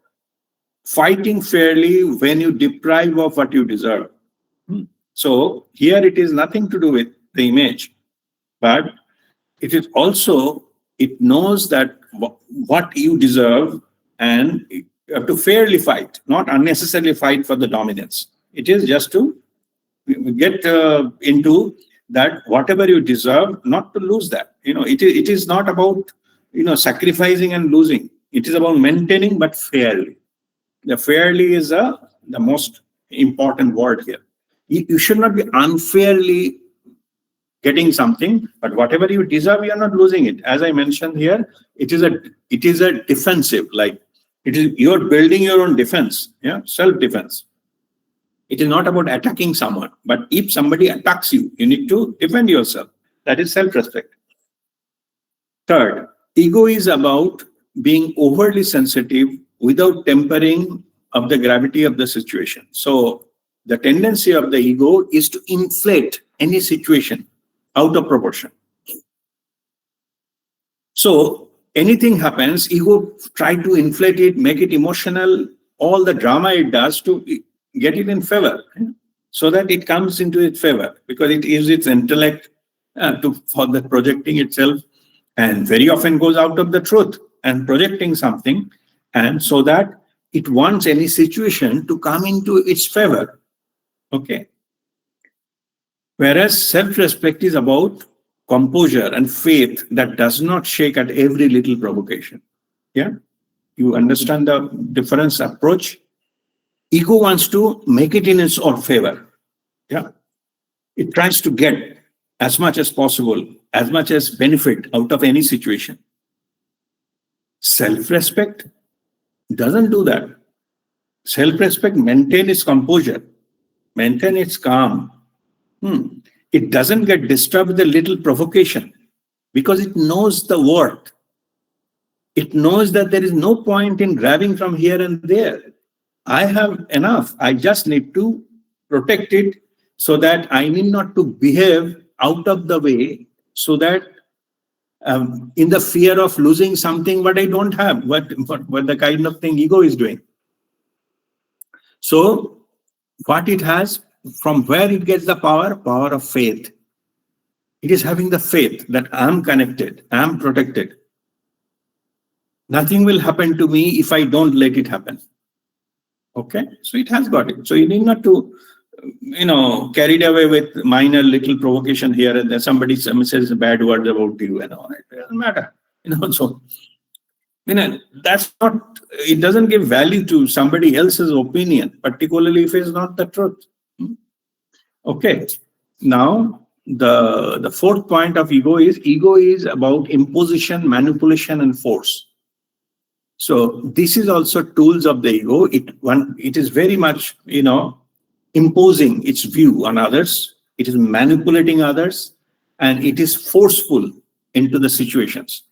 fighting fairly when you deprive of what you deserve. So here it is nothing to do with the image, but it is also, it knows that what you deserve, and you have to fairly fight, not unnecessarily fight for the dominance. It is just to get into that whatever you deserve, not to lose that. It is not about sacrificing and losing. It is about maintaining, but fairly. The fairly is the most important word here. You should not be unfairly getting something, but whatever you deserve, you are not losing it. As I mentioned here, it is a defensive, like you're building your own defense, self-defense. It is not about attacking someone, but if somebody attacks you, you need to defend yourself. That is self-respect. Third, ego is about being overly sensitive without tempering of the gravity of the situation. So the tendency of the ego is to inflate any situation out of proportion. So anything happens, ego try to inflate it, make it emotional, all the drama it does to get it in favor, so that it comes into its favor, because it uses its intellect for the projecting itself, and very often goes out of the truth and projecting something, and so that it wants any situation to come into its favor. Okay. Whereas self-respect is about composure and faith that does not shake at every little provocation. Yeah. You understand the difference approach? Ego wants to make it in its own favor. Yeah. It tries to get as much as possible, as much as benefit out of any situation. Self-respect doesn't do that. Self-respect maintains its composure, maintain its calm. It doesn't get disturbed with a little provocation, because it knows the worth. It knows that there is no point in grabbing from here and there. I have enough. I just need to protect it, so that I need not to behave out of the way, so that in the fear of losing something what I don't have, what the kind of thing ego is doing. So what it has, from where it gets the power of faith. It is having the faith that I'm connected, I'm protected. Nothing will happen to me if I don't let it happen. Okay, so it has got it. So you need not to, carried away with minor little provocation here and there. Somebody says bad words about you and all. It doesn't matter. So that's not. It doesn't give value to somebody else's opinion, particularly if it's not the truth. Okay. Now the fourth point of ego is about imposition, manipulation, and force. So this is also tools of the ego. It is very much, imposing its view on others. It is manipulating others, and it is forceful into the situations.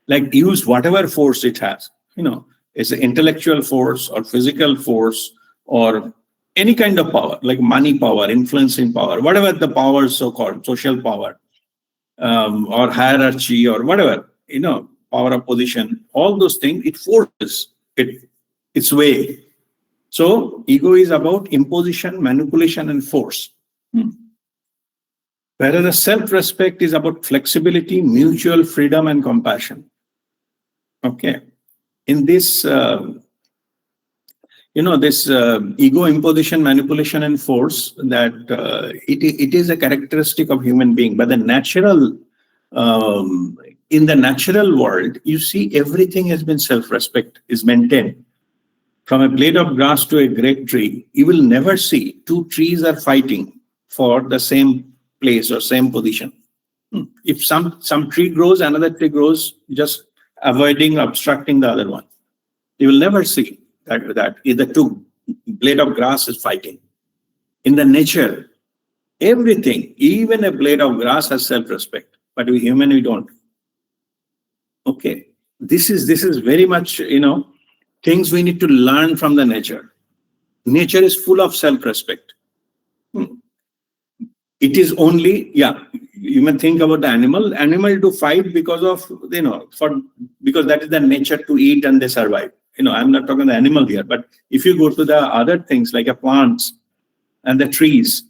Like use whatever force it has. It's an intellectual force or physical force or any kind of power, like money power, influencing power, whatever the power is so-called, social power, or hierarchy or whatever, power of position, all those things, it forces its way. So ego is about imposition, manipulation, and force. Whereas the self-respect is about flexibility, mutual freedom, and compassion. Okay. In this, this ego, imposition, manipulation, and force, that it is a characteristic of human being. But the natural, in the natural world, you see everything has been self-respect, is maintained. From a blade of grass to a great tree, you will never see two trees are fighting for the same place or same position. If some tree grows, another tree grows, just avoiding, obstructing the other one. You will never see that either two blade of grass is fighting. In the nature, everything, even a blade of grass has self-respect, but we human, we don't. Okay, this is very much, things we need to learn from the nature. Nature is full of self-respect. It is only, you may think about the animal to fight because of, because that is the nature to eat and they survive. I'm not talking the animal here, but if you go to the other things like plants and the trees,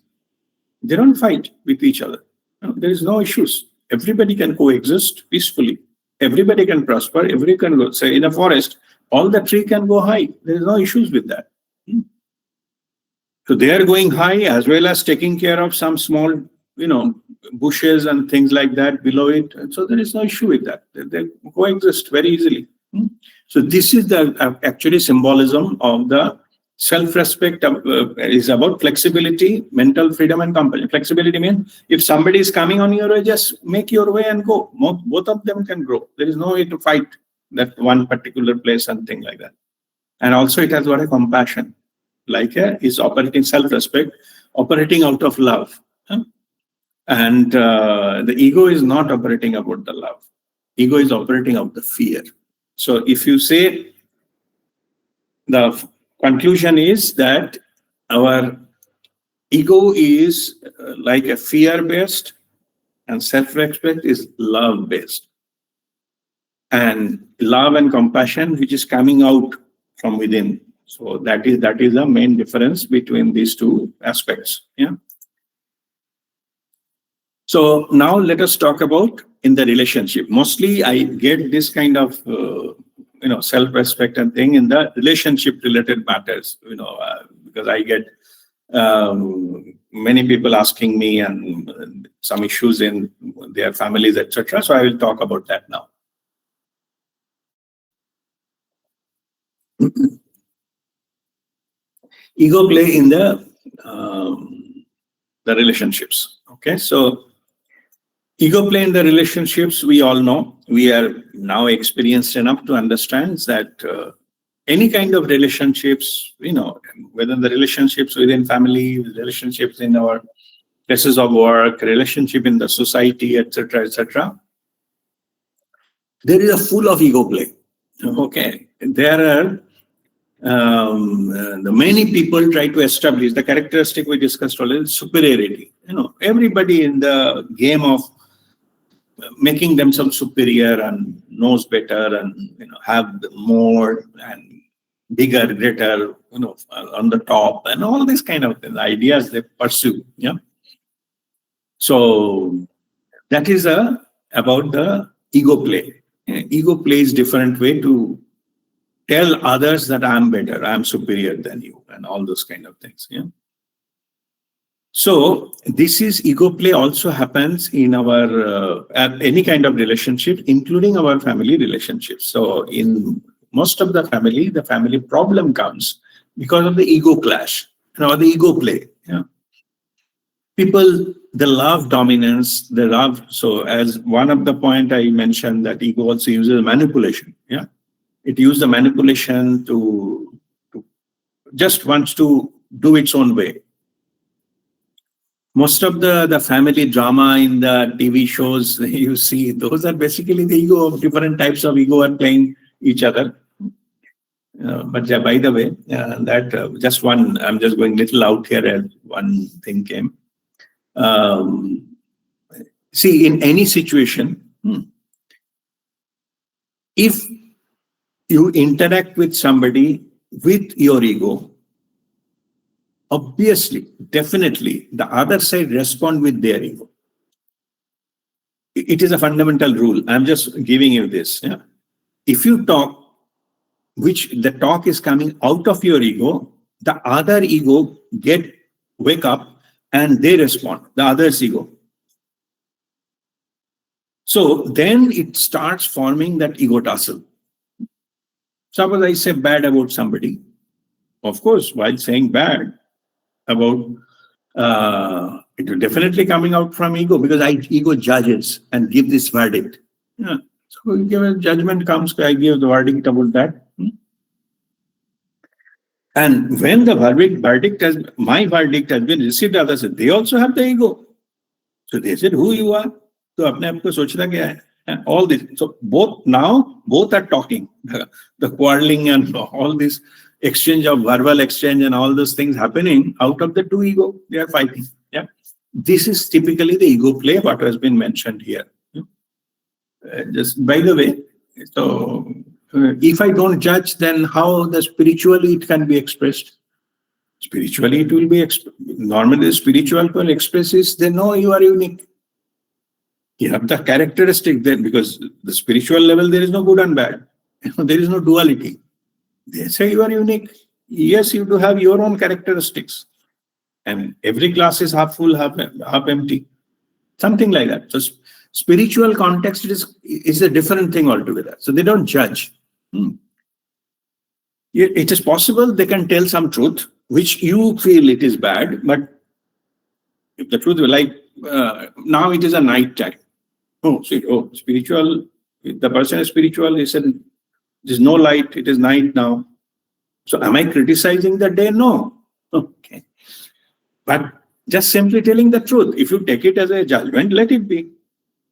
they don't fight with each other. There is no issues. Everybody can coexist peacefully. Everybody can prosper. Everybody can go. Say in a forest, all the tree can go high. There is no issues with that. So they are going high as well as taking care of some small, bushes and things like that below it. And so there is no issue with that. They coexist very easily. So this is the actually symbolism of the self-respect. Is about flexibility, mental freedom, and compassion. Flexibility means if somebody is coming on your way, just make your way and go. Both of them can grow. There is no way to fight that one particular place and thing like that. And also it has got a compassion. Like is operating self-respect, operating out of love. And the ego is not operating about the love. Ego is operating out the fear. So if you say the conclusion is that our ego is like a fear-based and self-respect is love-based. And love and compassion, which is coming out from within. So that is the main difference between these two aspects. Yeah. So now let us talk about in the relationship. Mostly I get this kind of self-respect and thing in the relationship-related matters. Because I get many people asking me and some issues in their families, etc. So I will talk about that now. Ego play in the relationships. Okay, so ego play in the relationships, we all know. We are now experienced enough to understand that any kind of relationships, whether the relationships within family, relationships in our places of work, relationship in the society, etc., etc., there is a full of ego play. Okay, there are the many people try to establish the characteristic we discussed earlier, superiority. Everybody in the game of making themselves superior and knows better and have more and bigger, greater, on the top and all these kind of things, ideas they pursue. Yeah. So that is about the ego play. Ego plays different way to tell others that I'm better, I'm superior than you, and all those kind of things. Yeah. So this is ego play also happens in our any kind of relationship, including our family relationships. So in most of the family problem comes because of the ego clash, the ego play. Yeah. People, they love dominance, they love, so as one of the point I mentioned that ego also uses manipulation. Yeah. It uses the manipulation to just wants to do its own way. Most of the family drama in the TV shows you see, those are basically the ego of different types of ego are playing each other. But by the way, that just one, I'm just going little out here as one thing came. See, in any situation, if you interact with somebody with your ego, obviously, definitely, the other side respond with their ego. It is a fundamental rule. I'm just giving you this. Yeah? If you talk, which the talk is coming out of your ego, the other ego wake up and they respond, the other's ego. So then it starts forming that ego tussle. Suppose I say bad about somebody. Of course, while saying bad about it will definitely coming out from ego, because ego judges and give this verdict. Yeah. So we give a judgment comes, I give the verdict about that. And when the my verdict has been received, others said, they also have the ego. So they said, who you are? So apne aap ko sochna kya hai? And all this. So both are talking. The quarreling and all this exchange of verbal exchange and all those things happening out of the two ego. They are fighting. Yeah. This is typically the ego play, what has been mentioned here. Just by the way, so if I don't judge, then how spiritually it can be expressed? Spiritually, it will be normally the spiritual people express is they know you are unique. You have the characteristic there, because the spiritual level there is no good and bad. There is no duality. They say you are unique. Yes, you do have your own characteristics, and every glass is half full, half empty, something like that. So spiritual context is a different thing altogether. So they don't judge. It is possible they can tell some truth which you feel it is bad, but if the truth, like now it is a night time. Spiritual, if the person is spiritual, he said, there's no light, it is night now. So am I criticizing the day? No. Okay. But just simply telling the truth. If you take it as a judgment, let it be.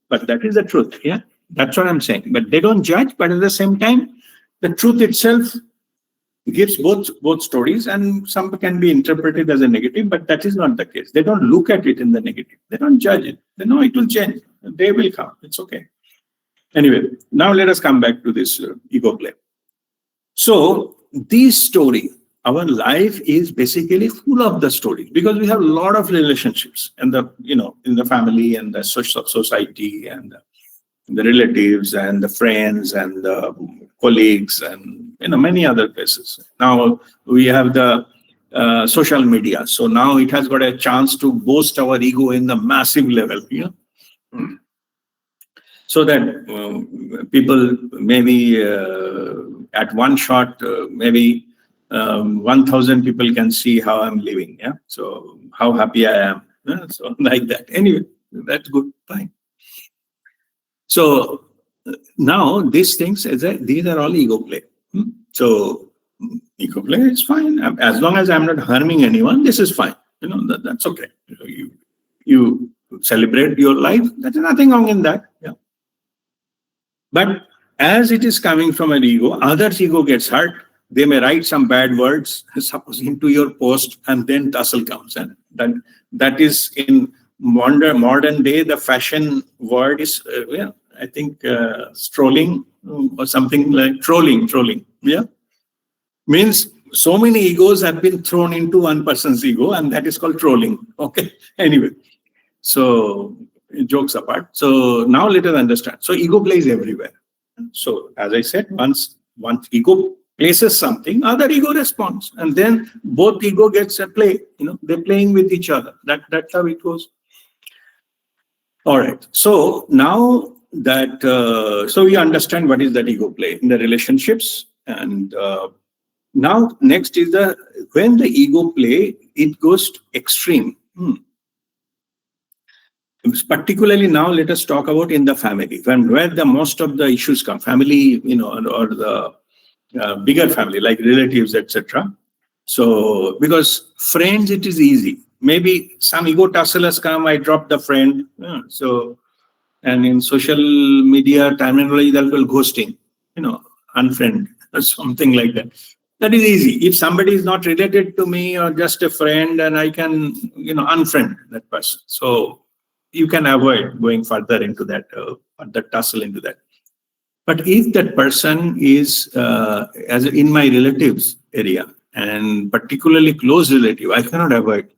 But that is the truth. Yeah. That's what I'm saying. But they don't judge, but at the same time, the truth itself gives both stories, and some can be interpreted as a negative, but that is not the case. They don't look at it in the negative. They don't judge it. They know it will change. They will come. It's okay. Anyway, now let us come back to this ego play. So this story, our life is basically full of the stories, because we have a lot of relationships and in the family and the society and the relatives and the friends and the colleagues and many other places. Now we have the social media. So now it has got a chance to boost our ego in the massive level. So that people maybe at one shot, maybe 1,000 people can see how I'm living. Yeah. So how happy I am. Yeah? So like that. Anyway, that's good. Fine. So now these things, these are all ego play. So ego play is fine. As long as I'm not harming anyone, this is fine. That's okay. You celebrate your life. There's nothing wrong in that. Yeah. But as it is coming from an ego, others' ego gets hurt. They may write some bad words, suppose, into your post, and then tussle comes. And that is in modern day, the fashion word is, I think, strolling or something like trolling. Yeah. Means so many egos have been thrown into one person's ego, and that is called trolling. Okay. Anyway, so jokes apart. So now let us understand. So ego plays everywhere. So as I said, once ego places something, other ego responds, and then both ego gets a play. They're playing with each other. That's how it goes. All right. So now that so we understand what is that ego play in the relationships, and now next is when the ego play, it goes to extreme. Particularly now, let us talk about in the family, where the most of the issues come. Family, or the bigger family like relatives, etc. So because friends, it is easy. Maybe some ego tussle has come. I dropped the friend. And in social media terminology, they'll call ghosting. Unfriend or something like that. That is easy. If somebody is not related to me or just a friend, and I can unfriend that person. So you can avoid going further into that, the tussle into that. But if that person is, as in my relatives area, and particularly close relative, I cannot avoid.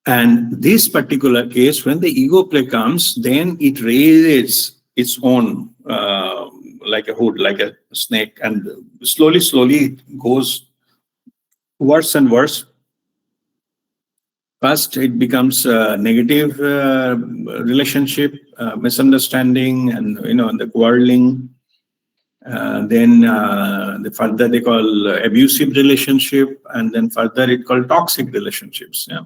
And this particular case, when the ego play comes, then it raises its own, like a hood, like a snake, and slowly it goes worse and worse. First, it becomes a negative relationship, misunderstanding, and the quarreling. Then further they call abusive relationship, and then further it called toxic relationships. Yeah.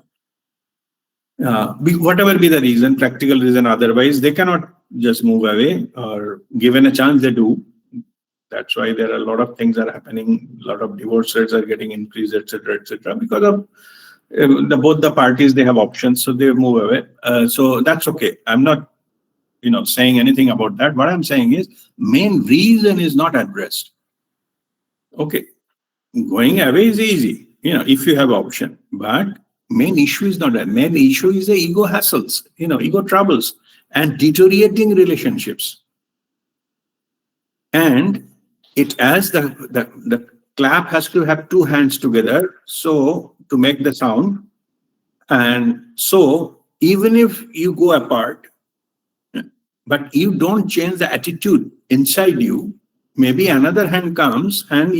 Whatever be the reason, practical reason, otherwise, they cannot just move away, or given a chance, they do. That's why there are a lot of things are happening. A lot of divorce rates are getting increased, etc., because of both the parties. They have options, so they move away. So that's okay. I'm not, saying anything about that. What I'm saying is, main reason is not addressed. Okay, going away is easy, if you have option, but main issue is not that. Main issue is the ego hassles, ego troubles and deteriorating relationships. And it as the clap has to have two hands together, so to make the sound. And so even if you go apart, but you don't change the attitude inside you, maybe another hand comes and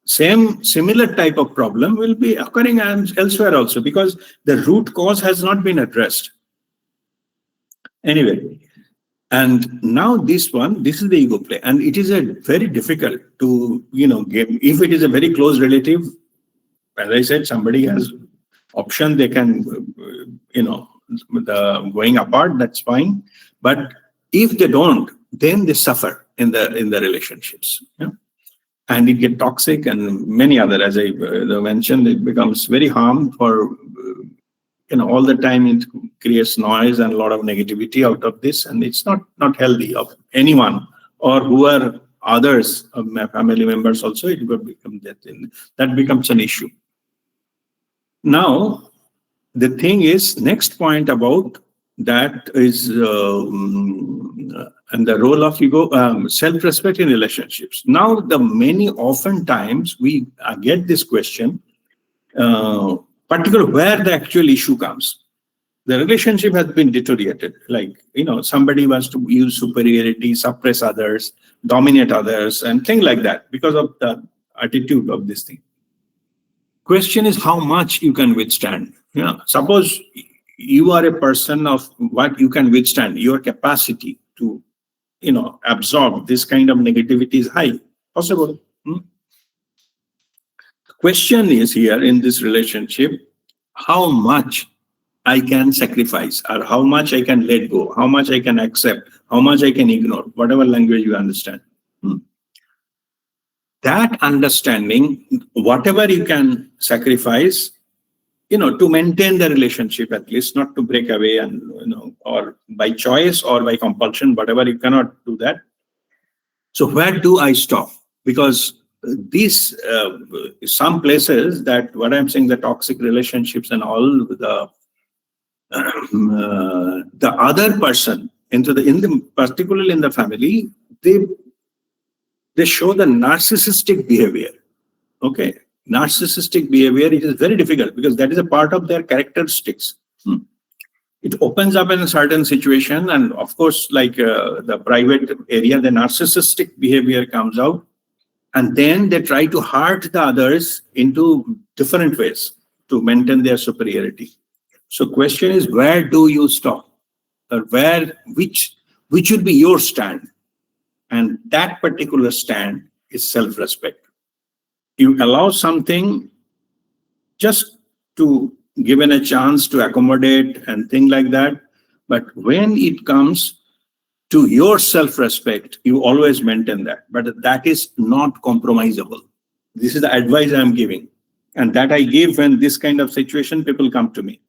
similar type of problem will be occurring elsewhere also, because the root cause has not been addressed. Anyway, and now this is the ego play, and it is a very difficult to get. If it is a very close relative, as I said, somebody has option, they can the going apart, that's fine. But if they don't, then they suffer in the relationships. And it gets toxic and many other, as I mentioned, it becomes very harm for, all the time. It creates noise and a lot of negativity out of this, and it's not healthy of anyone, or who are others, of my family members also. It will become that becomes an issue. Now, the thing is, next point about that is, and the role of ego, self-respect in relationships. Now, oftentimes we get this question, particularly where the actual issue comes. The relationship has been deteriorated. Like, somebody wants to use superiority, suppress others, dominate others, and things like that because of the attitude of this thing. Question is how much you can withstand. Suppose you are a person of what you can withstand, your capacity to absorb this kind of negativity is high, possible. Question is here in this relationship, how much I can sacrifice, or how much I can let go, how much I can accept, how much I can ignore, whatever language you understand. That understanding, whatever you can sacrifice, to maintain the relationship, at least not to break away, and or by choice or by compulsion, whatever, you cannot do that. So where do I stop? Because these some places, that what I'm saying, the toxic relationships and all, the other person particularly in the family, they show the narcissistic behavior. Okay. Narcissistic behavior, it is very difficult because that is a part of their characteristics. It opens up in a certain situation, and of course, like the private area, the narcissistic behavior comes out, and then they try to hurt the others into different ways to maintain their superiority. So question is, where do you stop? Or which would be your stand? And that particular stand is self-respect. You allow something just to given a chance to accommodate and things like that. But when it comes to your self-respect, you always maintain that. But that is not compromisable. This is the advice I'm giving. And that I give when this kind of situation, people come to me.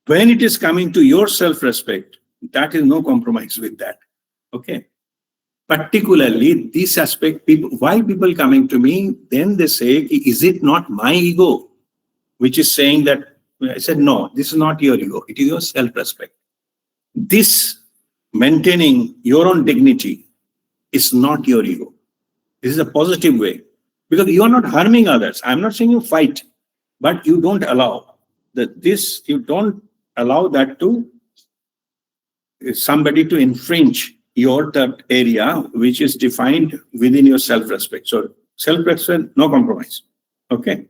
When it is coming to your self-respect, that is no compromise with that. Okay. Particularly this aspect, why people coming to me, then they say, is it not my ego which is saying that? I said, no, this is not your ego. It is your self-respect. This maintaining your own dignity is not your ego. This is a positive way, because you are not harming others. I'm not saying you fight, but you don't allow you don't allow that to somebody to infringe your that area which is defined within your self-respect. So self-respect, no compromise. Okay.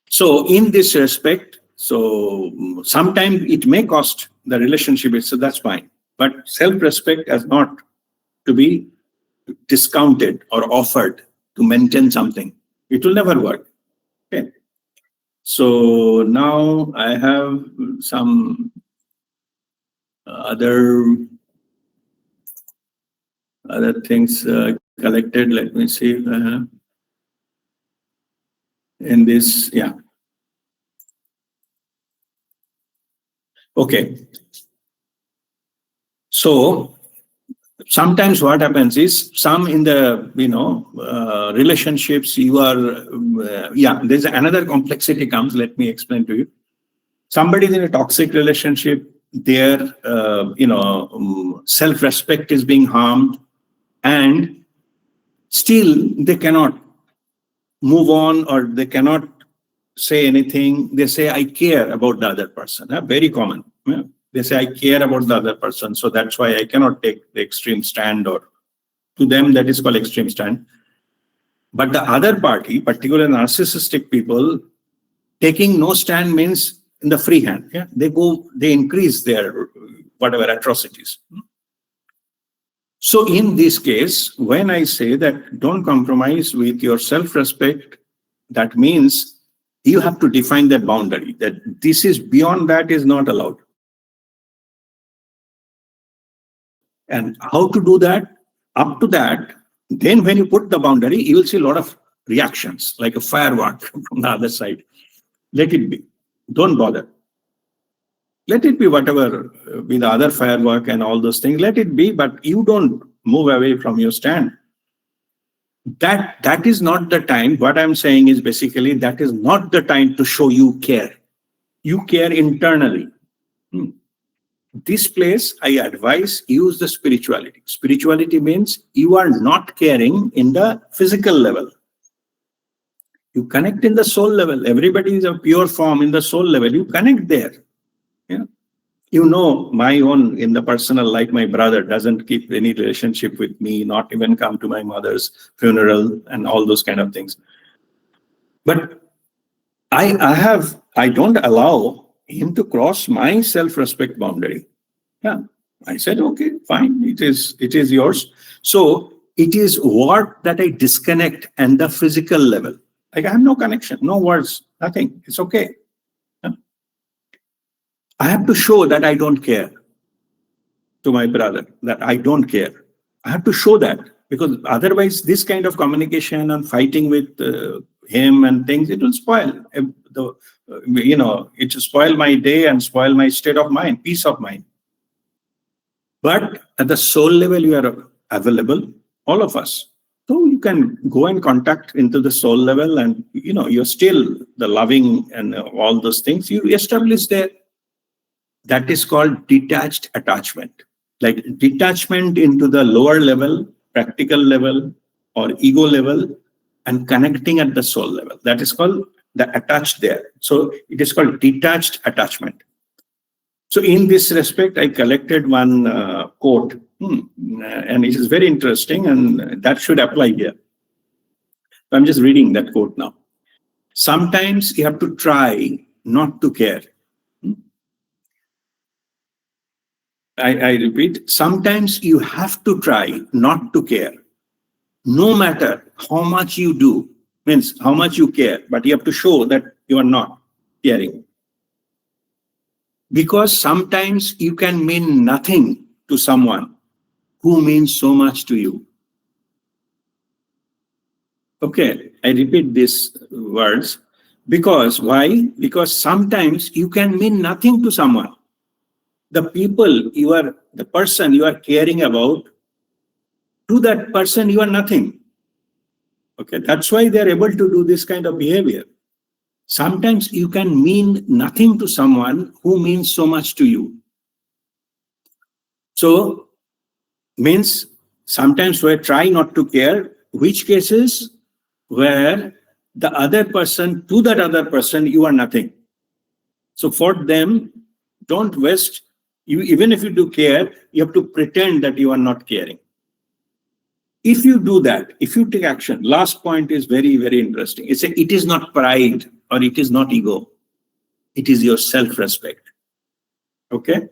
So in this respect, so sometimes it may cost the relationship, so that's fine. But self-respect has not to be discounted or offered to maintain something. It will never work. Okay. So now I have some other things collected. Let me see if I have in this. Yeah. Okay. So sometimes what happens is some in the relationships you are there's another complexity comes. Let me explain to you. Somebody is in a toxic relationship, their self-respect is being harmed, and still they cannot move on, or they cannot say anything. They say, I care about the other person. Very common. Yeah. They say, I care about the other person, so that's why I cannot take the extreme stand, or to them that is called extreme stand. But the other party, particularly narcissistic people, taking no stand means in the free hand. Yeah? They increase their whatever atrocities. So in this case, when I say that don't compromise with your self-respect, that means you have to define that boundary, that this is beyond that is not allowed. And how to do that? Up to that, then when you put the boundary, you will see a lot of reactions, like a firework from the other side. Let it be. Don't bother. Let it be whatever with the other firework and all those things. Let it be, but you don't move away from your stand. That is not the time. What I'm saying is basically that is not the time to show you care. You care internally. This place, I advise, use the spirituality. Spirituality means you are not caring in the physical level. You connect in the soul level. Everybody is a pure form in the soul level. You connect there. Yeah. My own in the personal life, my brother doesn't keep any relationship with me, not even come to my mother's funeral and all those kind of things. But I don't allow him to cross my self-respect boundary. Yeah. I said, okay, fine. It is yours. So it is what that I disconnect and the physical level. Like I have no connection, no words, nothing. It's okay. Yeah. I have to show that I don't care to my brother, that I don't care. I have to show that, because otherwise this kind of communication and fighting with him and things, it will spoil it will spoil my day and spoil my state of mind, peace of mind. But at the soul level, you are available, all of us. So you can go and contact into the soul level, and you're still the loving and all those things you establish there. That is called detached attachment. Like detachment into the lower level, practical level, or ego level, and connecting at the soul level. That is called the attached there. So it is called detached attachment. So in this respect, I collected one quote, and it is very interesting, and that should apply here. So I'm just reading that quote now. Sometimes you have to try not to care. I repeat, sometimes you have to try not to care. No matter how much you do, means how much you care, but you have to show that you are not caring. Because sometimes you can mean nothing to someone who means so much to you. Okay, I repeat these words. Because why? Because sometimes you can mean nothing to someone. The person you are caring about, to that person you are nothing. Okay, that's why they are able to do this kind of behavior. Sometimes you can mean nothing to someone who means so much to you. So, means sometimes we try not to care, which cases where the other person, to that other person, you are nothing. So for them, don't waste, even if you do care, you have to pretend that you are not caring. If you do that, if you take action, last point is very, very interesting. It is not pride or it is not ego. It is your self-respect. Okay?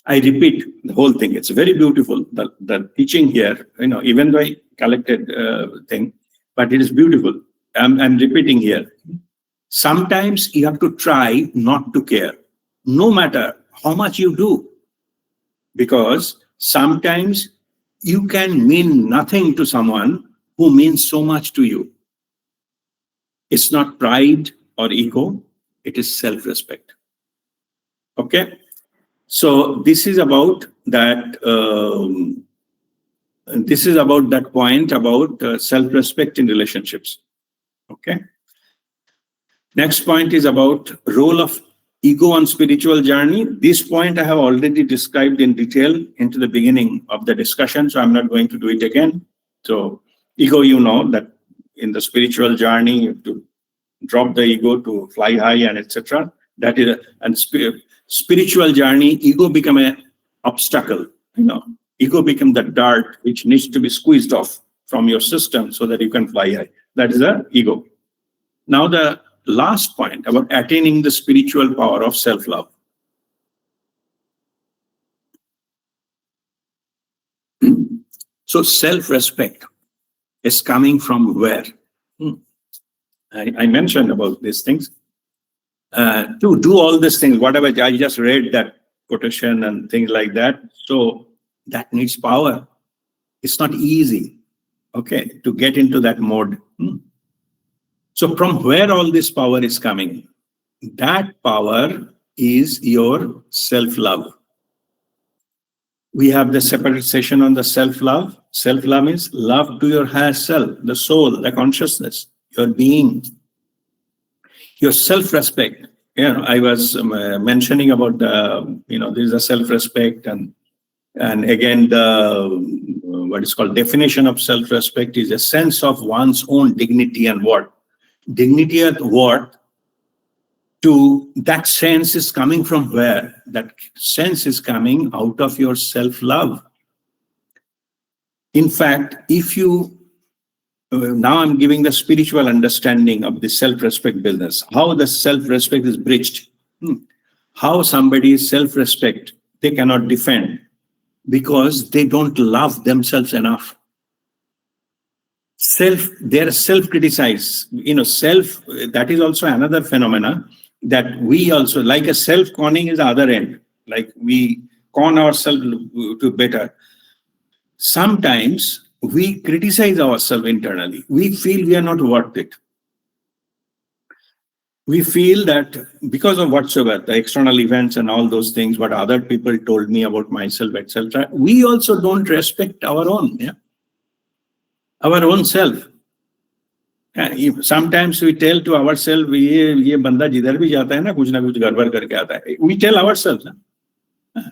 I repeat the whole thing. It's very beautiful. The teaching here, even though I collected thing, but it is beautiful. I'm repeating here. Sometimes you have to try not to care, no matter how much you do, because sometimes you can mean nothing to someone who means so much to you. It's not pride or ego, it is self-respect. Okay? So this is about that. This is about that point about self-respect in relationships. Okay. Next point is about role of ego on spiritual journey. This point I have already described in detail into the beginning of the discussion, so I'm not going to do it again. So ego, you know that in the spiritual journey, you have to drop the ego to fly high and etc. That is, and spiritual journey, ego become an obstacle. Ego become the dart which needs to be squeezed off from your system so that you can fly high. That is the ego. Now the last point about attaining the spiritual power of self-love. So self-respect is coming from where? I mentioned about these things. To do all these things, whatever I just read that quotation and things like that. So that needs power. It's not easy, okay, to get into that mode. So from where all this power is coming? That power is your self-love. We have the separate session on the self-love. Self-love is love to your higher self, the soul, the consciousness, your being, your self-respect. I was mentioning about the, there is a self-respect, and again the what is called definition of self-respect is a sense of one's own dignity and worth. Dignity and worth, to that sense is coming from where? That sense is coming out of your self-love. In fact, if you now I'm giving the spiritual understanding of the self-respect business, how the self-respect is breached, how somebody's self-respect they cannot defend because they don't love themselves enough. They're self-criticize, that is also another phenomena that we also, like a self-conning is the other end, like we con ourselves to better. Sometimes we criticize ourselves internally. We feel we are not worth it. We feel that because of whatsoever, the external events and all those things, what other people told me about myself, etc., we also don't respect our own, our own self. Sometimes we tell to ourselves, ये बंदा जिधर भी जाता है ना कुछ गड़बड़ करके आता है. We tell ourselves,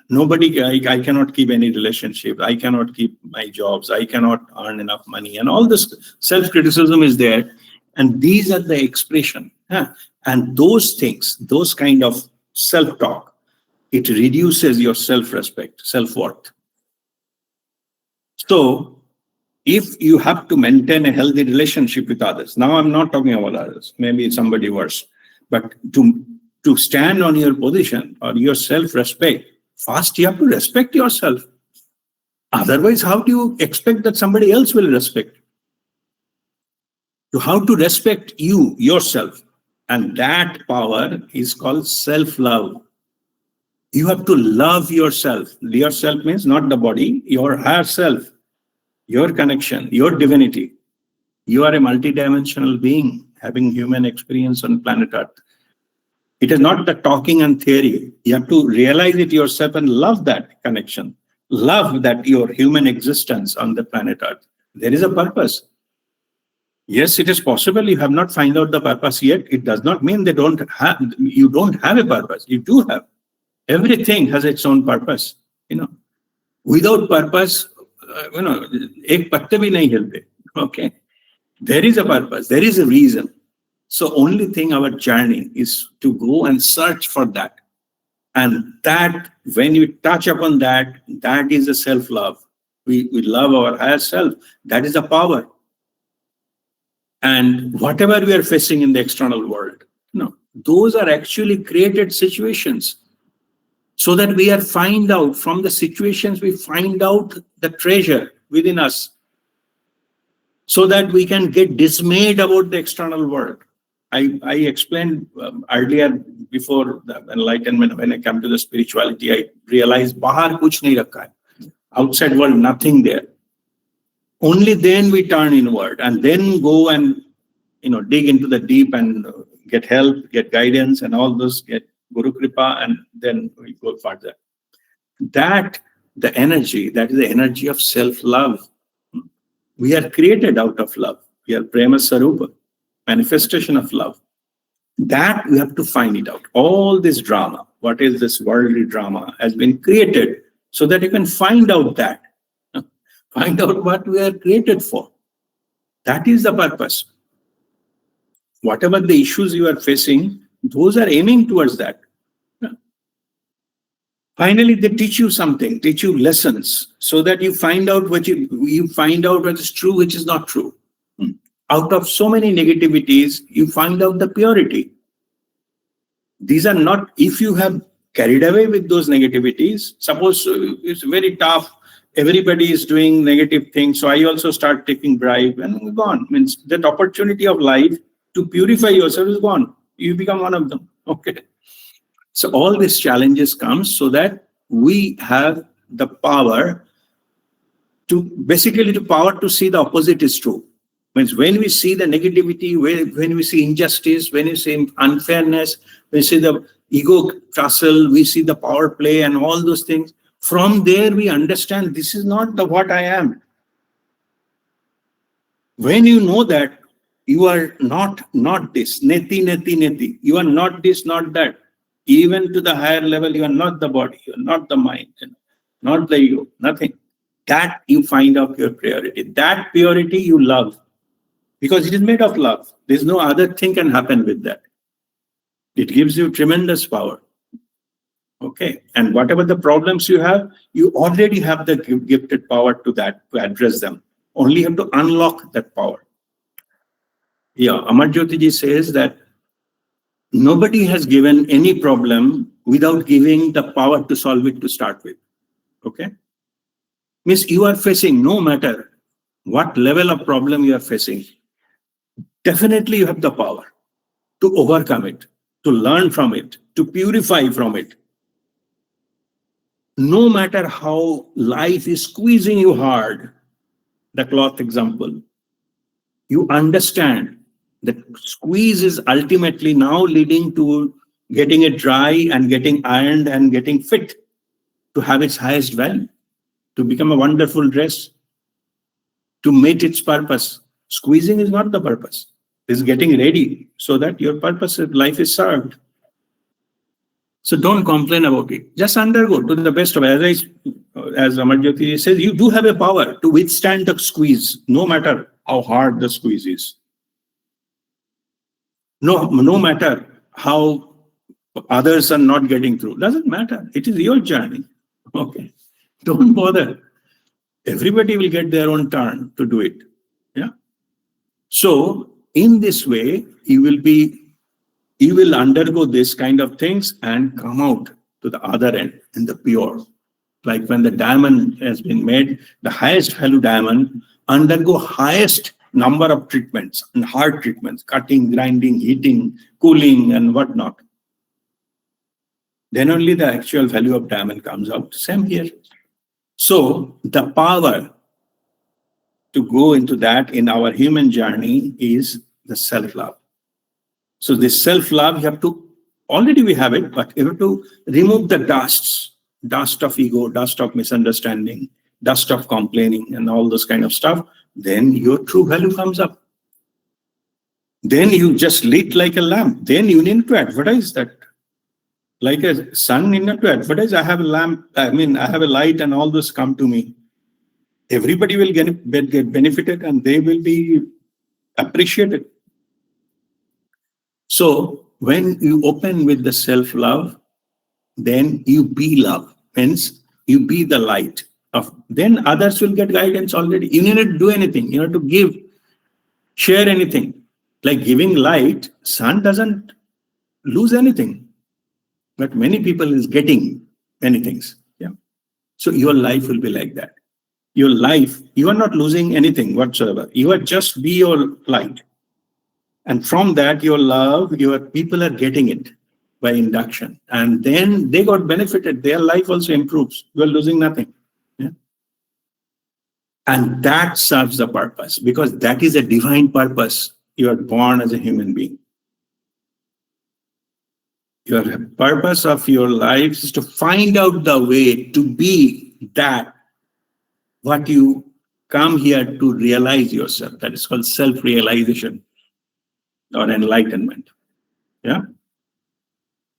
nobody, I cannot keep any relationship, I cannot keep my jobs, I cannot earn enough money, and all this self-criticism is there. And these are the expression. And those things, those kind of self-talk, it reduces your self-respect, self-worth. So if you have to maintain a healthy relationship with others, now I'm not talking about others, maybe somebody worse, but to stand on your position or your self-respect, first you have to respect yourself. Otherwise, how do you expect that somebody else will respect? So how to respect you, yourself. And that power is called self-love. You have to love yourself. Yourself means not the body, your higher self, your connection, your divinity. You are a multidimensional being having human experience on planet Earth. It is not the talking and theory. You have to realize it yourself and love that connection. Love that your human existence on the planet Earth. There is a purpose. Yes, it is possible you have not found out the purpose yet. It does not mean you don't have a purpose. You do have. Everything has its own purpose. Without purpose, ek patte bhi nahi hilte. Okay. There is a purpose. There is a reason. So only thing our journey is to go and search for that. And that, when you touch upon that, that is a self-love. We love our higher self. That is the power. And whatever we are facing in the external world, those are actually created situations. So that we are find out from the situations, we find out the treasure within us. So that we can get dismayed about the external world. I explained earlier before the enlightenment, when I come to the spirituality, I realized bahar kuch nahi rakha hai. Outside world, nothing there. Only then we turn inward and then go and dig into the deep and get help, get guidance, and all those, get Guru Kripa, and then we go further. That the energy, that is the energy of self-love. We are created out of love. We are Prema Sarupa, manifestation of love. That we have to find it out. All this drama, what is this worldly drama, has been created so that you can find out that. Find out what we are created for. That is the purpose. Whatever the issues you are facing, those are aiming towards that. Finally, they teach you something, teach you lessons, so that you find out you find out what is true, which is not true. Out of so many negativities, you find out the purity. These are not, if you have carried away with those negativities, suppose it's very tough, everybody is doing negative things, so I also start taking bribe, and gone. Means that opportunity of life to purify yourself is gone. You become one of them. Okay. So all these challenges come so that we have the power to see the opposite is true. Means when we see the negativity, when we see injustice, when we see unfairness, when we see the ego tussle, we see the power play and all those things. From there, we understand this is not what I am. When you know that you are not this, neti. You are not this, not that. Even to the higher level, you are not the body, you are not the mind, not the ego, nothing. That you find out your purity. That purity you love. Because it is made of love. There's no other thing can happen with that. It gives you tremendous power. Okay. And whatever the problems you have, you already have the gifted power to address them. Only have to unlock that power. Yeah, Amarjyoti ji says that nobody has given any problem without giving the power to solve it to start with. Okay? Means you are facing, no matter what level of problem you are facing, definitely you have the power to overcome it, to learn from it, to purify from it. No matter how life is squeezing you hard, the cloth example, you understand that squeeze is ultimately now leading to getting it dry and getting ironed and getting fit to have its highest value, to become a wonderful dress, to meet its purpose. Squeezing is not the purpose. It's getting ready so that your purpose of life is served. So don't complain about it. Just undergo to the best of it. As Amarjyoti says, you do have a power to withstand the squeeze, no matter how hard the squeeze is. No matter how others are not getting through. Doesn't matter. It is your journey. Okay. Don't bother. Everybody will get their own turn to do it. Yeah. So in this way, you will undergo this kind of things and come out to the other end in the pure. Like when the diamond has been made, the highest value diamond undergo highest number of treatments and hard treatments, cutting, grinding, heating, cooling, and whatnot. Then only the actual value of diamond comes out. Same here. So the power to go into that in our human journey is the self-love. So this self-love, already we have it, but you have to remove the dust of ego, dust of misunderstanding, dust of complaining, and all this kind of stuff. Then your true value comes up. Then you just lit like a lamp. Then you need to advertise that. Like a sun, you need to advertise, I have a lamp, I have a light and all this come to me. Everybody will get benefited and they will be appreciated. So when you open with the self-love, then you be love. Hence, you be the light. Then others will get guidance already. You need to do anything. You need to give, share anything. Like giving light, sun doesn't lose anything. But many people is getting many things. Yeah. So your life will be like that. Your life, you are not losing anything whatsoever. You are just be your light. And from that, your love, your people are getting it by induction. And then they got benefited. Their life also improves. You are losing nothing. Yeah? And that serves the purpose, because that is a divine purpose. You are born as a human being. Your purpose of your life is to find out the way to be that what you come here to realize yourself. That is called self-realization or enlightenment. Yeah.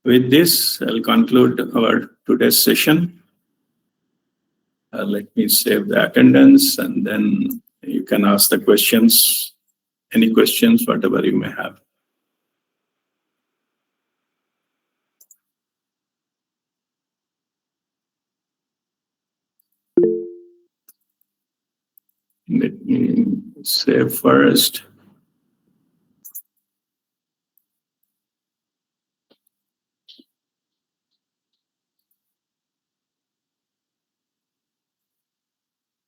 With this, I'll conclude our today's session. Let me save the attendance, and then you can ask the questions, any questions, whatever you may have. Let me save first.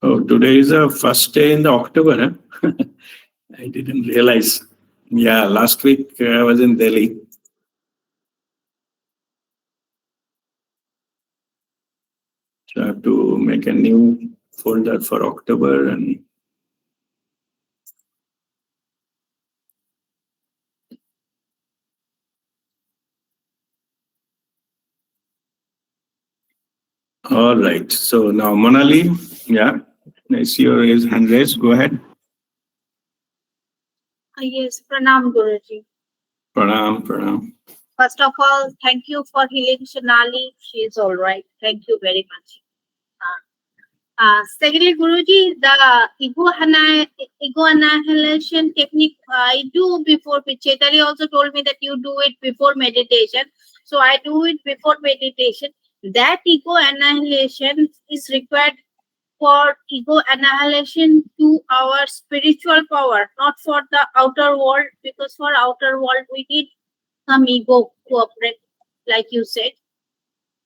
Oh, today is the first day in the October. Huh? I didn't realize. Yeah, last week I was in Delhi. So I have to make a new folder for October. And all right. So now Monali, yeah, I see your hand raised. Go ahead. Yes, Pranam Guruji. Pranam, pranam. First of all, thank you for healing Sonali. She is all right. Thank you very much. Secondly, Guruji, the ego annihilation technique I do before. Chetali also told me that you do it before meditation. So I do it before meditation. That ego annihilation is required for ego annihilation to our spiritual power, not for the outer world, because for outer world we need some ego to operate, like you said.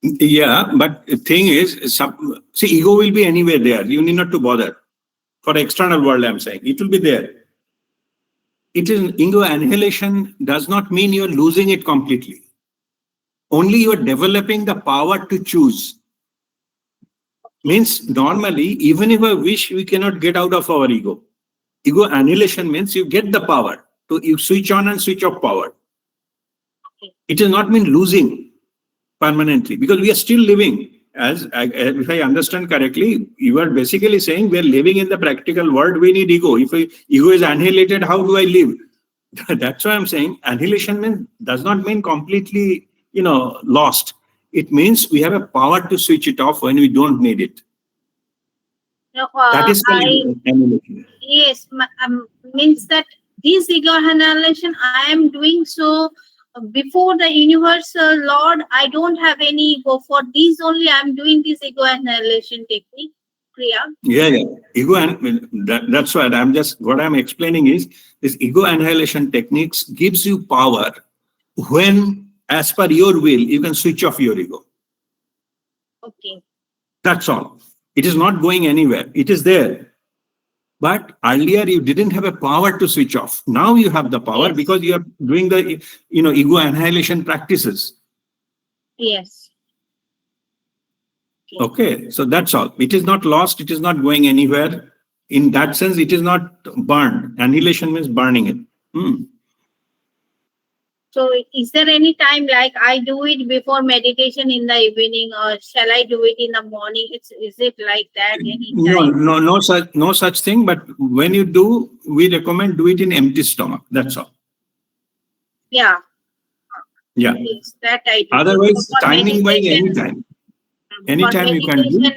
Yeah, but the thing is, see, ego will be anywhere there. You need not to bother. For the external world, I'm saying, it will be there. It is ego annihilation does not mean you're losing it completely. Only you're developing the power to choose. Means normally, even if I wish, we cannot get out of our ego. Ego annihilation means you get the power to you switch on and switch off power. It does not mean losing permanently, because we are still living. If I understand correctly, you are basically saying we are living in the practical world. We need ego. If ego is annihilated, how do I live? That's why I'm saying annihilation does not mean completely, lost. It means we have a power to switch it off when we don't need it. No, That is annihilation. Yes, means that this ego annihilation I am doing so before the universal Lord. I don't have any ego. For these only I am doing this ego annihilation technique. Kriya. Yeah. Ego that's what I'm explaining is this ego annihilation techniques gives you power when, as per your will, you can switch off your ego. Okay. That's all. It is not going anywhere. It is there. But earlier you didn't have a power to switch off. Now you have the power, yes, because you are doing the ego annihilation practices. Yes. Okay, so that's all. It is not lost. It is not going anywhere. In that sense, it is not burned. Annihilation means burning it. So is there any time like I do it before meditation in the evening, or shall I do it in the morning? Is it like that? No such thing. But when you do, we recommend do it in empty stomach. That's all. Yeah. Yeah. Yes, that I do. Otherwise, timing by anytime. Anytime you can do.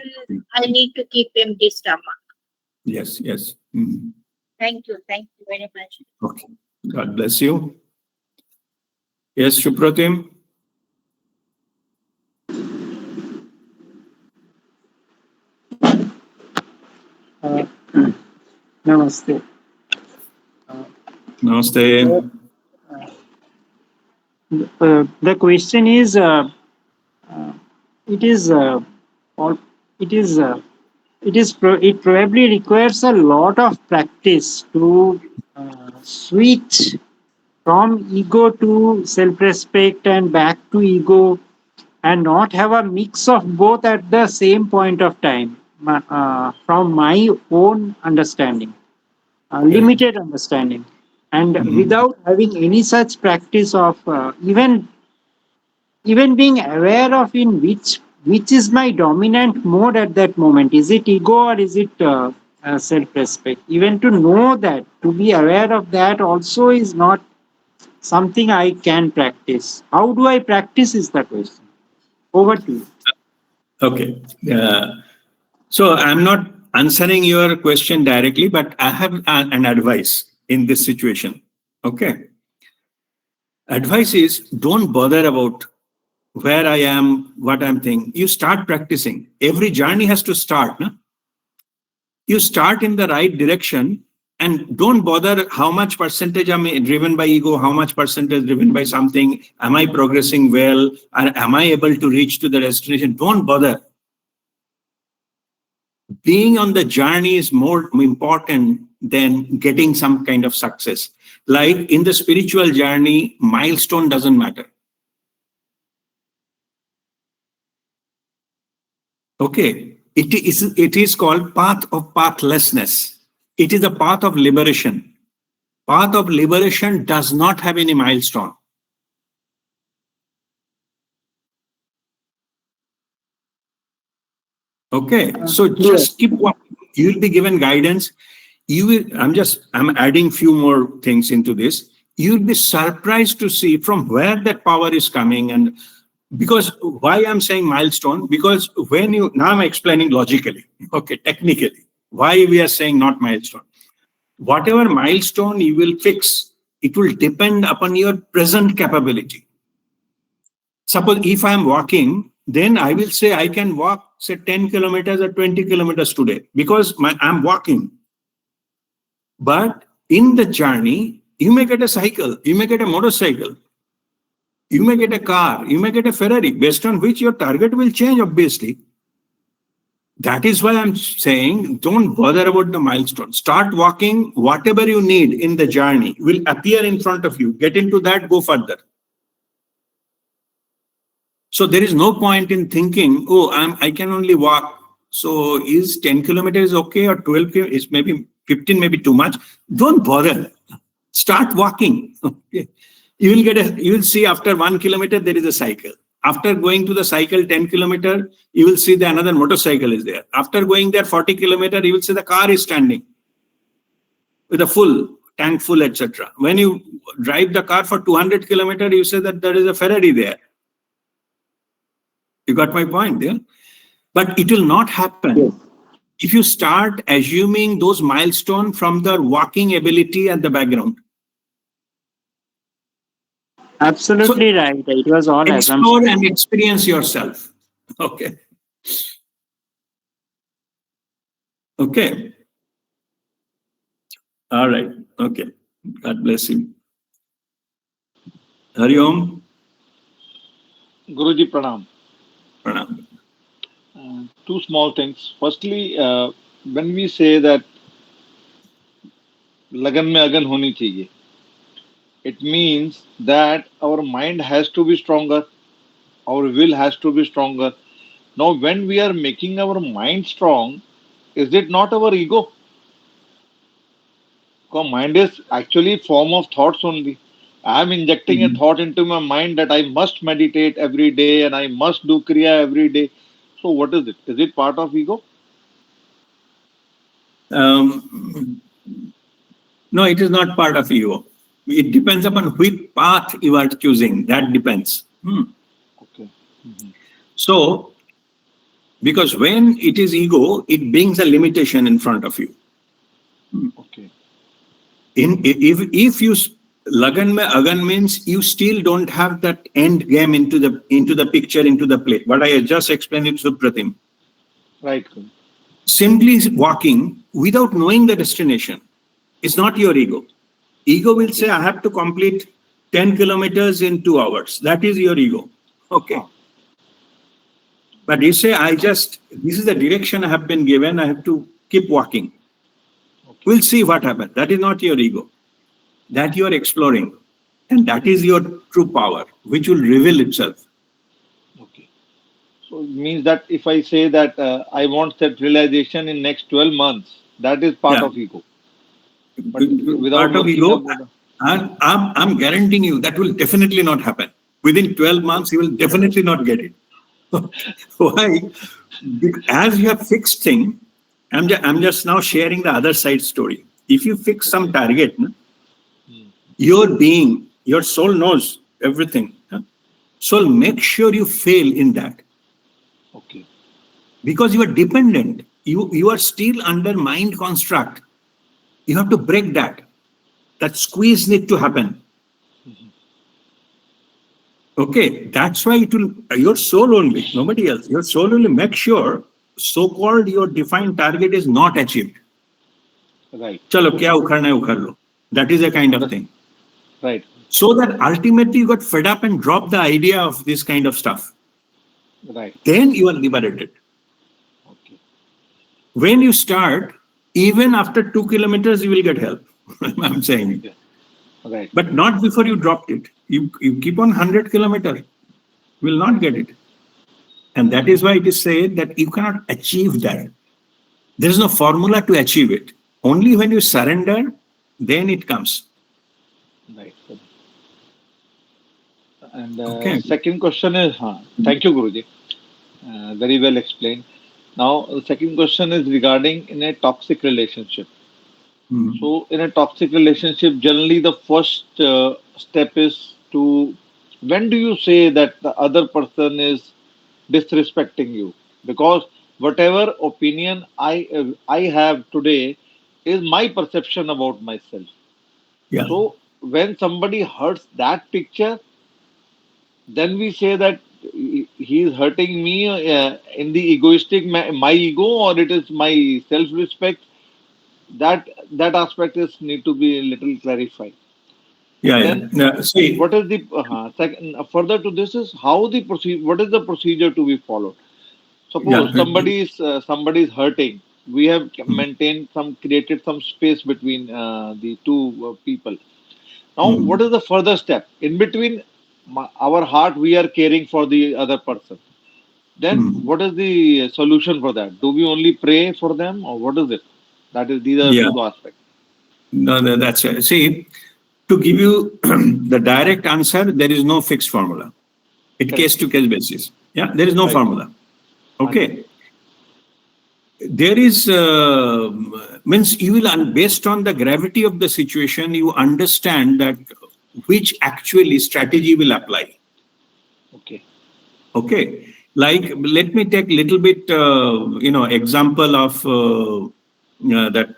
I need to keep empty stomach. Yes. Thank you very much. Okay. God bless you. Yes, Supratim. Namaste. Namaste. The question is, it probably requires a lot of practice to switch from ego to self-respect and back to ego, and not have a mix of both at the same point of time, from my own understanding, Correct. limited understanding, and Mhm. without having any such practice of even being aware of in which is my dominant mode at that moment. Is it ego or is it self-respect? Even to know that, to be aware of that also is not something I can practice. How do I practice is the question. Over to you. Okay. So I'm not answering your question directly, but I have an advice in this situation. Okay. Advice is don't bother about where I am, what I'm thinking. You start practicing. Every journey has to start. No? You start in the right direction and don't bother how much percentage am I driven by ego, how much percentage driven by something. Am I progressing well? Or am I able to reach to the destination? Don't bother. Being on the journey is more important than getting some kind of success. Like in the spiritual journey, milestone doesn't matter. Okay. It is called path of pathlessness. It is a path of liberation. Path of liberation does not have any milestone. Okay. So Clear. just keep walking. You will be given guidance. You will, I'm adding few more things into this. You'll be surprised to see from where that power is coming. And because why I'm saying milestone, because when you, now I'm explaining logically, okay, technically, why we are saying not milestone. Whatever milestone you will fix, it will depend upon your present capability. Suppose if I'm walking, then I will say I can walk, say 10 kilometers or 20 kilometers today because I'm walking. But in the journey, you may get a cycle, you may get a motorcycle, you may get a car, you may get a Ferrari, based on which your target will change, obviously. That is why I'm saying don't bother about the milestone. Start walking, whatever you need in the journey will appear in front of you. Get into that, go further. So there is no point in thinking, oh, I can only walk. So is 10 kilometers okay or 12 kilometers? Is maybe 15, maybe too much. Don't bother. Start walking. Okay. You will see after 1 kilometer, there is a cycle. After going to the cycle 10 kilometer, you will see that another motorcycle is there. After going there 40 kilometer, you will see the car is standing with a full tank full, etc. When you drive the car for 200 kilometer, you say that there is a Ferrari there. You got my point there? But it will not happen Yes. if you start assuming those milestones from the walking ability at the background. So Absolutely right. It was all explore and assumptions. experience yourself. Okay. Okay. All right. Okay. God bless you. Hari Om. Guruji Pranam. Pranam. Two small things. Firstly, when we say that लगन में अगन होनी चाहिए, it means that our mind has to be stronger, our will has to be stronger. Now, when we are making our mind strong, is it not our ego? Because mind is actually form of thoughts only. I am injecting a Mhm. thought into my mind that I must meditate every day and I must do kriya every day. So, what is it? Is it part of ego? Um, no, it is not part of ego. It depends upon which path you are choosing. That depends. Okay. Mhm. So, because when it is ego, it brings a limitation in front of you. Okay. If you lagan mein agan means you still don't have that end game into the picture, into the play. What I just explained it to Pratim. Right. Guru. Simply walking without knowing the destination is not your ego. Ego will Okay. say, I have to complete 10 kilometers in 2 hours. That is your ego. Okay. Ah, But you say, this is the direction I have been given. I have to keep walking. okay. We'll see what happens. That is not your ego. That you are exploring. And that is your true power, which will reveal itself. Okay. So it means that if I say that I want that realization in next 12 months, that is part Yeah. of ego. But without Part of working ego, about and I'm guaranteeing you that will definitely not happen. Within 12 months, you will definitely not get it. Why? As you have fixed thing, I'm just now sharing the other side story. If you fix some target, your being, your soul knows everything. So make sure you fail in that. Okay. Because you are dependent. You are still under mind construct. You have to break that. That squeeze need to happen. Okay, that's why it will, your soul only, nobody else. Your soul only make sure so-called your defined target is not achieved. Right. Chalo, kya ukharna hai, ukhar lo. That is a kind of thing. Right. So that ultimately you got fed up and dropped the idea of this kind of stuff. Right. Then you are liberated. Okay. When you start, even after 2 kilometers, you will get help. I'm saying. Yeah. Right. But not before you dropped it. You keep on 100 kilometers, you will not get it. And that is why it is said that you cannot achieve that. There is no formula to achieve it. Only when you surrender, then it comes. Right. And Okay. second question is, thank you, Guruji. Very well explained. Now, the second question is regarding in a toxic relationship. Mhm. So, in a toxic relationship, generally the first step is to, when do you say that the other person is disrespecting you? Because whatever opinion I have today is my perception about myself. Yeah. So, when somebody hurts that picture, then we say that he is hurting me in the egoistic my ego, or it is my self-respect. That aspect is need to be a little clarified. Yeah. And Yeah. then Yeah. See, what is the second further to this is how the procedure, what is the procedure to be followed? yeah. Suppose somebody is hurting, we have maintained some, created some space between the two people. Now, what Mhm. is the further step? In between our heart, we are caring for the other person. Then, Mhm. what is the solution for that? Do we only pray for them, or what is it? That is, these are Yeah. two aspects. No, that's right. See, to give you the direct answer, there is no fixed formula. It Correct. case to case basis. Yeah, there is no Right. formula. Anji. Okay. There is means you will based on the gravity of the situation, you understand that which actually strategy will apply. Okay. Okay, like let me take little bit example of that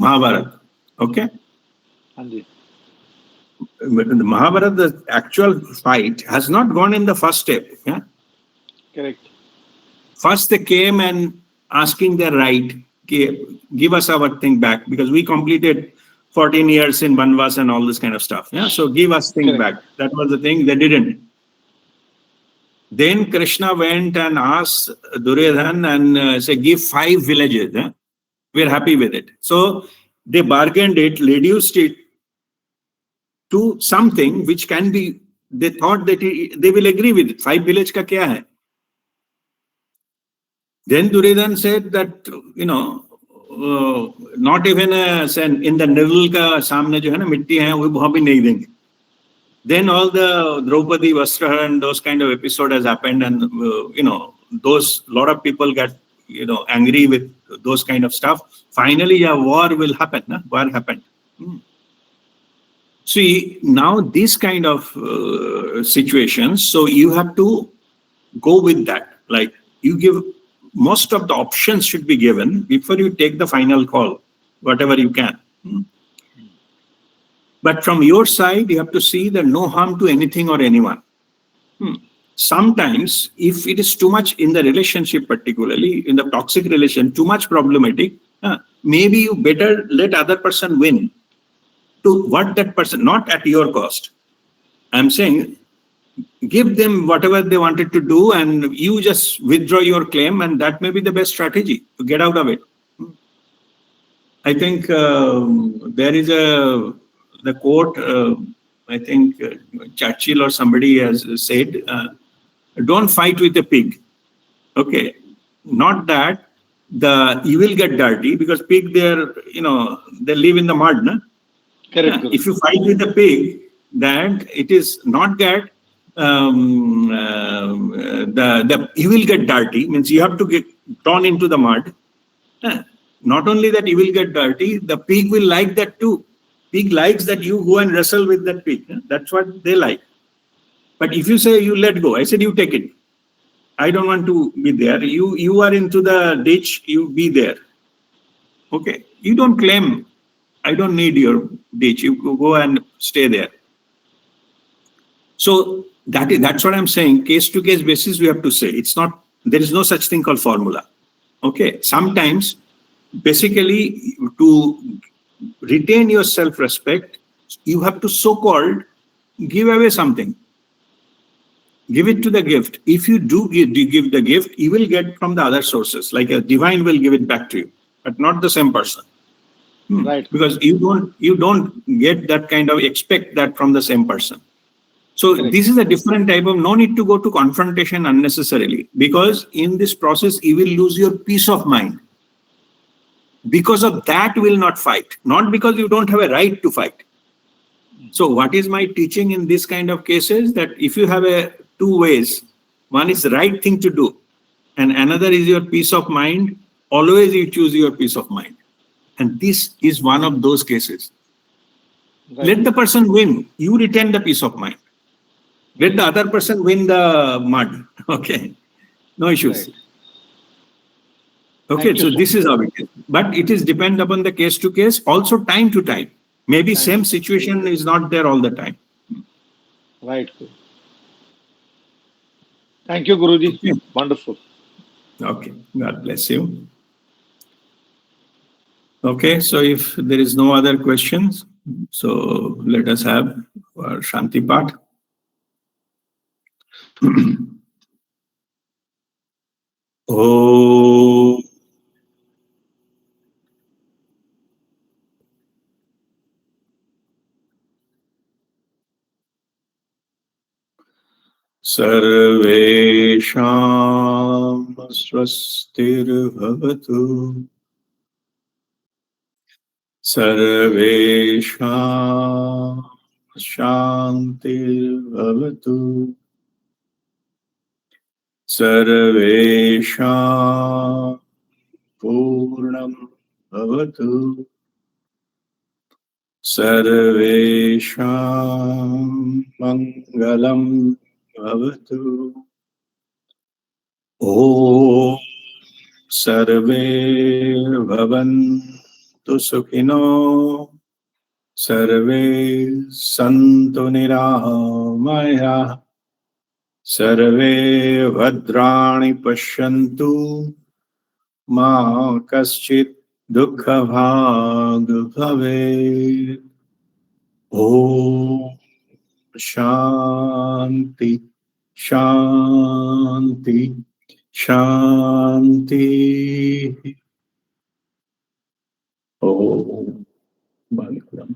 Mahabharata. Okay, Anji. the Mahabharata, the actual fight has not gone in the first step. Yeah, Correct. first they came and asking their right, give us our thing back because we completed 14 years in Banvas and all this kind of stuff. Yeah, so give us thing Correct. back. That was the thing they didn't. Then Krishna went and asked Duryodhan and said, give 5 villages. Eh? We're happy with it. So they bargained it, reduced it to something which can be, they thought that they will agree with it. 5 village ka kya hai? Then Duryodhan said that, not even in the nirval ka samne jo hai na mitti hai, wo bhi nahi denge. Then all the Draupadi Vastra and those kind of episode has happened, and those lot of people get angry with those kind of stuff. Finally, yeah, war will happen. Na? War happened. See, now this kind of situations, so you have to go with that. Like you give most of the options should be given before you take the final call, whatever you can. But from your side, you have to see that no harm to anything or anyone. Sometimes, if it is too much in the relationship, particularly in the toxic relation, too much problematic, maybe you better let other person win to what that person, not at your cost. I'm saying give them whatever they wanted to do and you just withdraw your claim, and that may be the best strategy to get out of it. I think there is the quote, I think Churchill or somebody has said, don't fight with a pig. Okay, not that you will get dirty because pig, they live in the mud. No? Correct, Yeah, Guru. if you fight with a pig, then it is not that you will get dirty, means you have to get thrown into the mud. Yeah. Not only that you will get dirty, the pig will like that too. Pig likes that you go and wrestle with that pig. Yeah? That's what they like. But if you say you let go, I said you take it. I don't want to be there. You are into the ditch, you be there. Okay. You don't claim, I don't need your ditch. You go and stay there. So that's what I'm saying. Case to case basis, we have to say it's not, there is no such thing called formula. Okay. Sometimes, basically, to retain your self-respect, you have to so-called give away something. Give it to the gift. If you do give the gift, you will get from the other sources, like a divine will give it back to you, but not the same person. Right. Because you don't get that kind of, expect that from the same person. So Correct. this is a different type of, no need to go to confrontation unnecessarily, because in this process, you will lose your peace of mind. Because of that, will not fight, not because you don't have a right to fight. So what is my teaching in this kind of cases? That if you have two ways, one is the right thing to do, and another is your peace of mind, always you choose your peace of mind. And this is one of those cases. Right. Let the person win, you retain the peace of mind. Let the other person win the mud. Okay, no issues. Right. Okay, Thank you so so this is how it is. But it is depend upon the case to case, also time to time. Maybe Time same to- situation is not there all the time. Right, Guru. Thank you, Guruji. Okay. Wonderful. Okay, God bless you. Okay, so if there is no other questions, so let us have our Shanti Path. Oh. Sarvesham swastirbhavatu. Sarvesham shantirbhavatu. Sarvesham purnam bhavatu. Sarvesham mangalam bhavatu. Om Sarve Bhavantu Sukhino. Sarve Santu Niramaya. Sarve Bhadrani Pashyantu. Ma Kaschit Dukkha Bhag Bhavet. Om Shanti Shanti Shanti. Oh, Bhagavatam.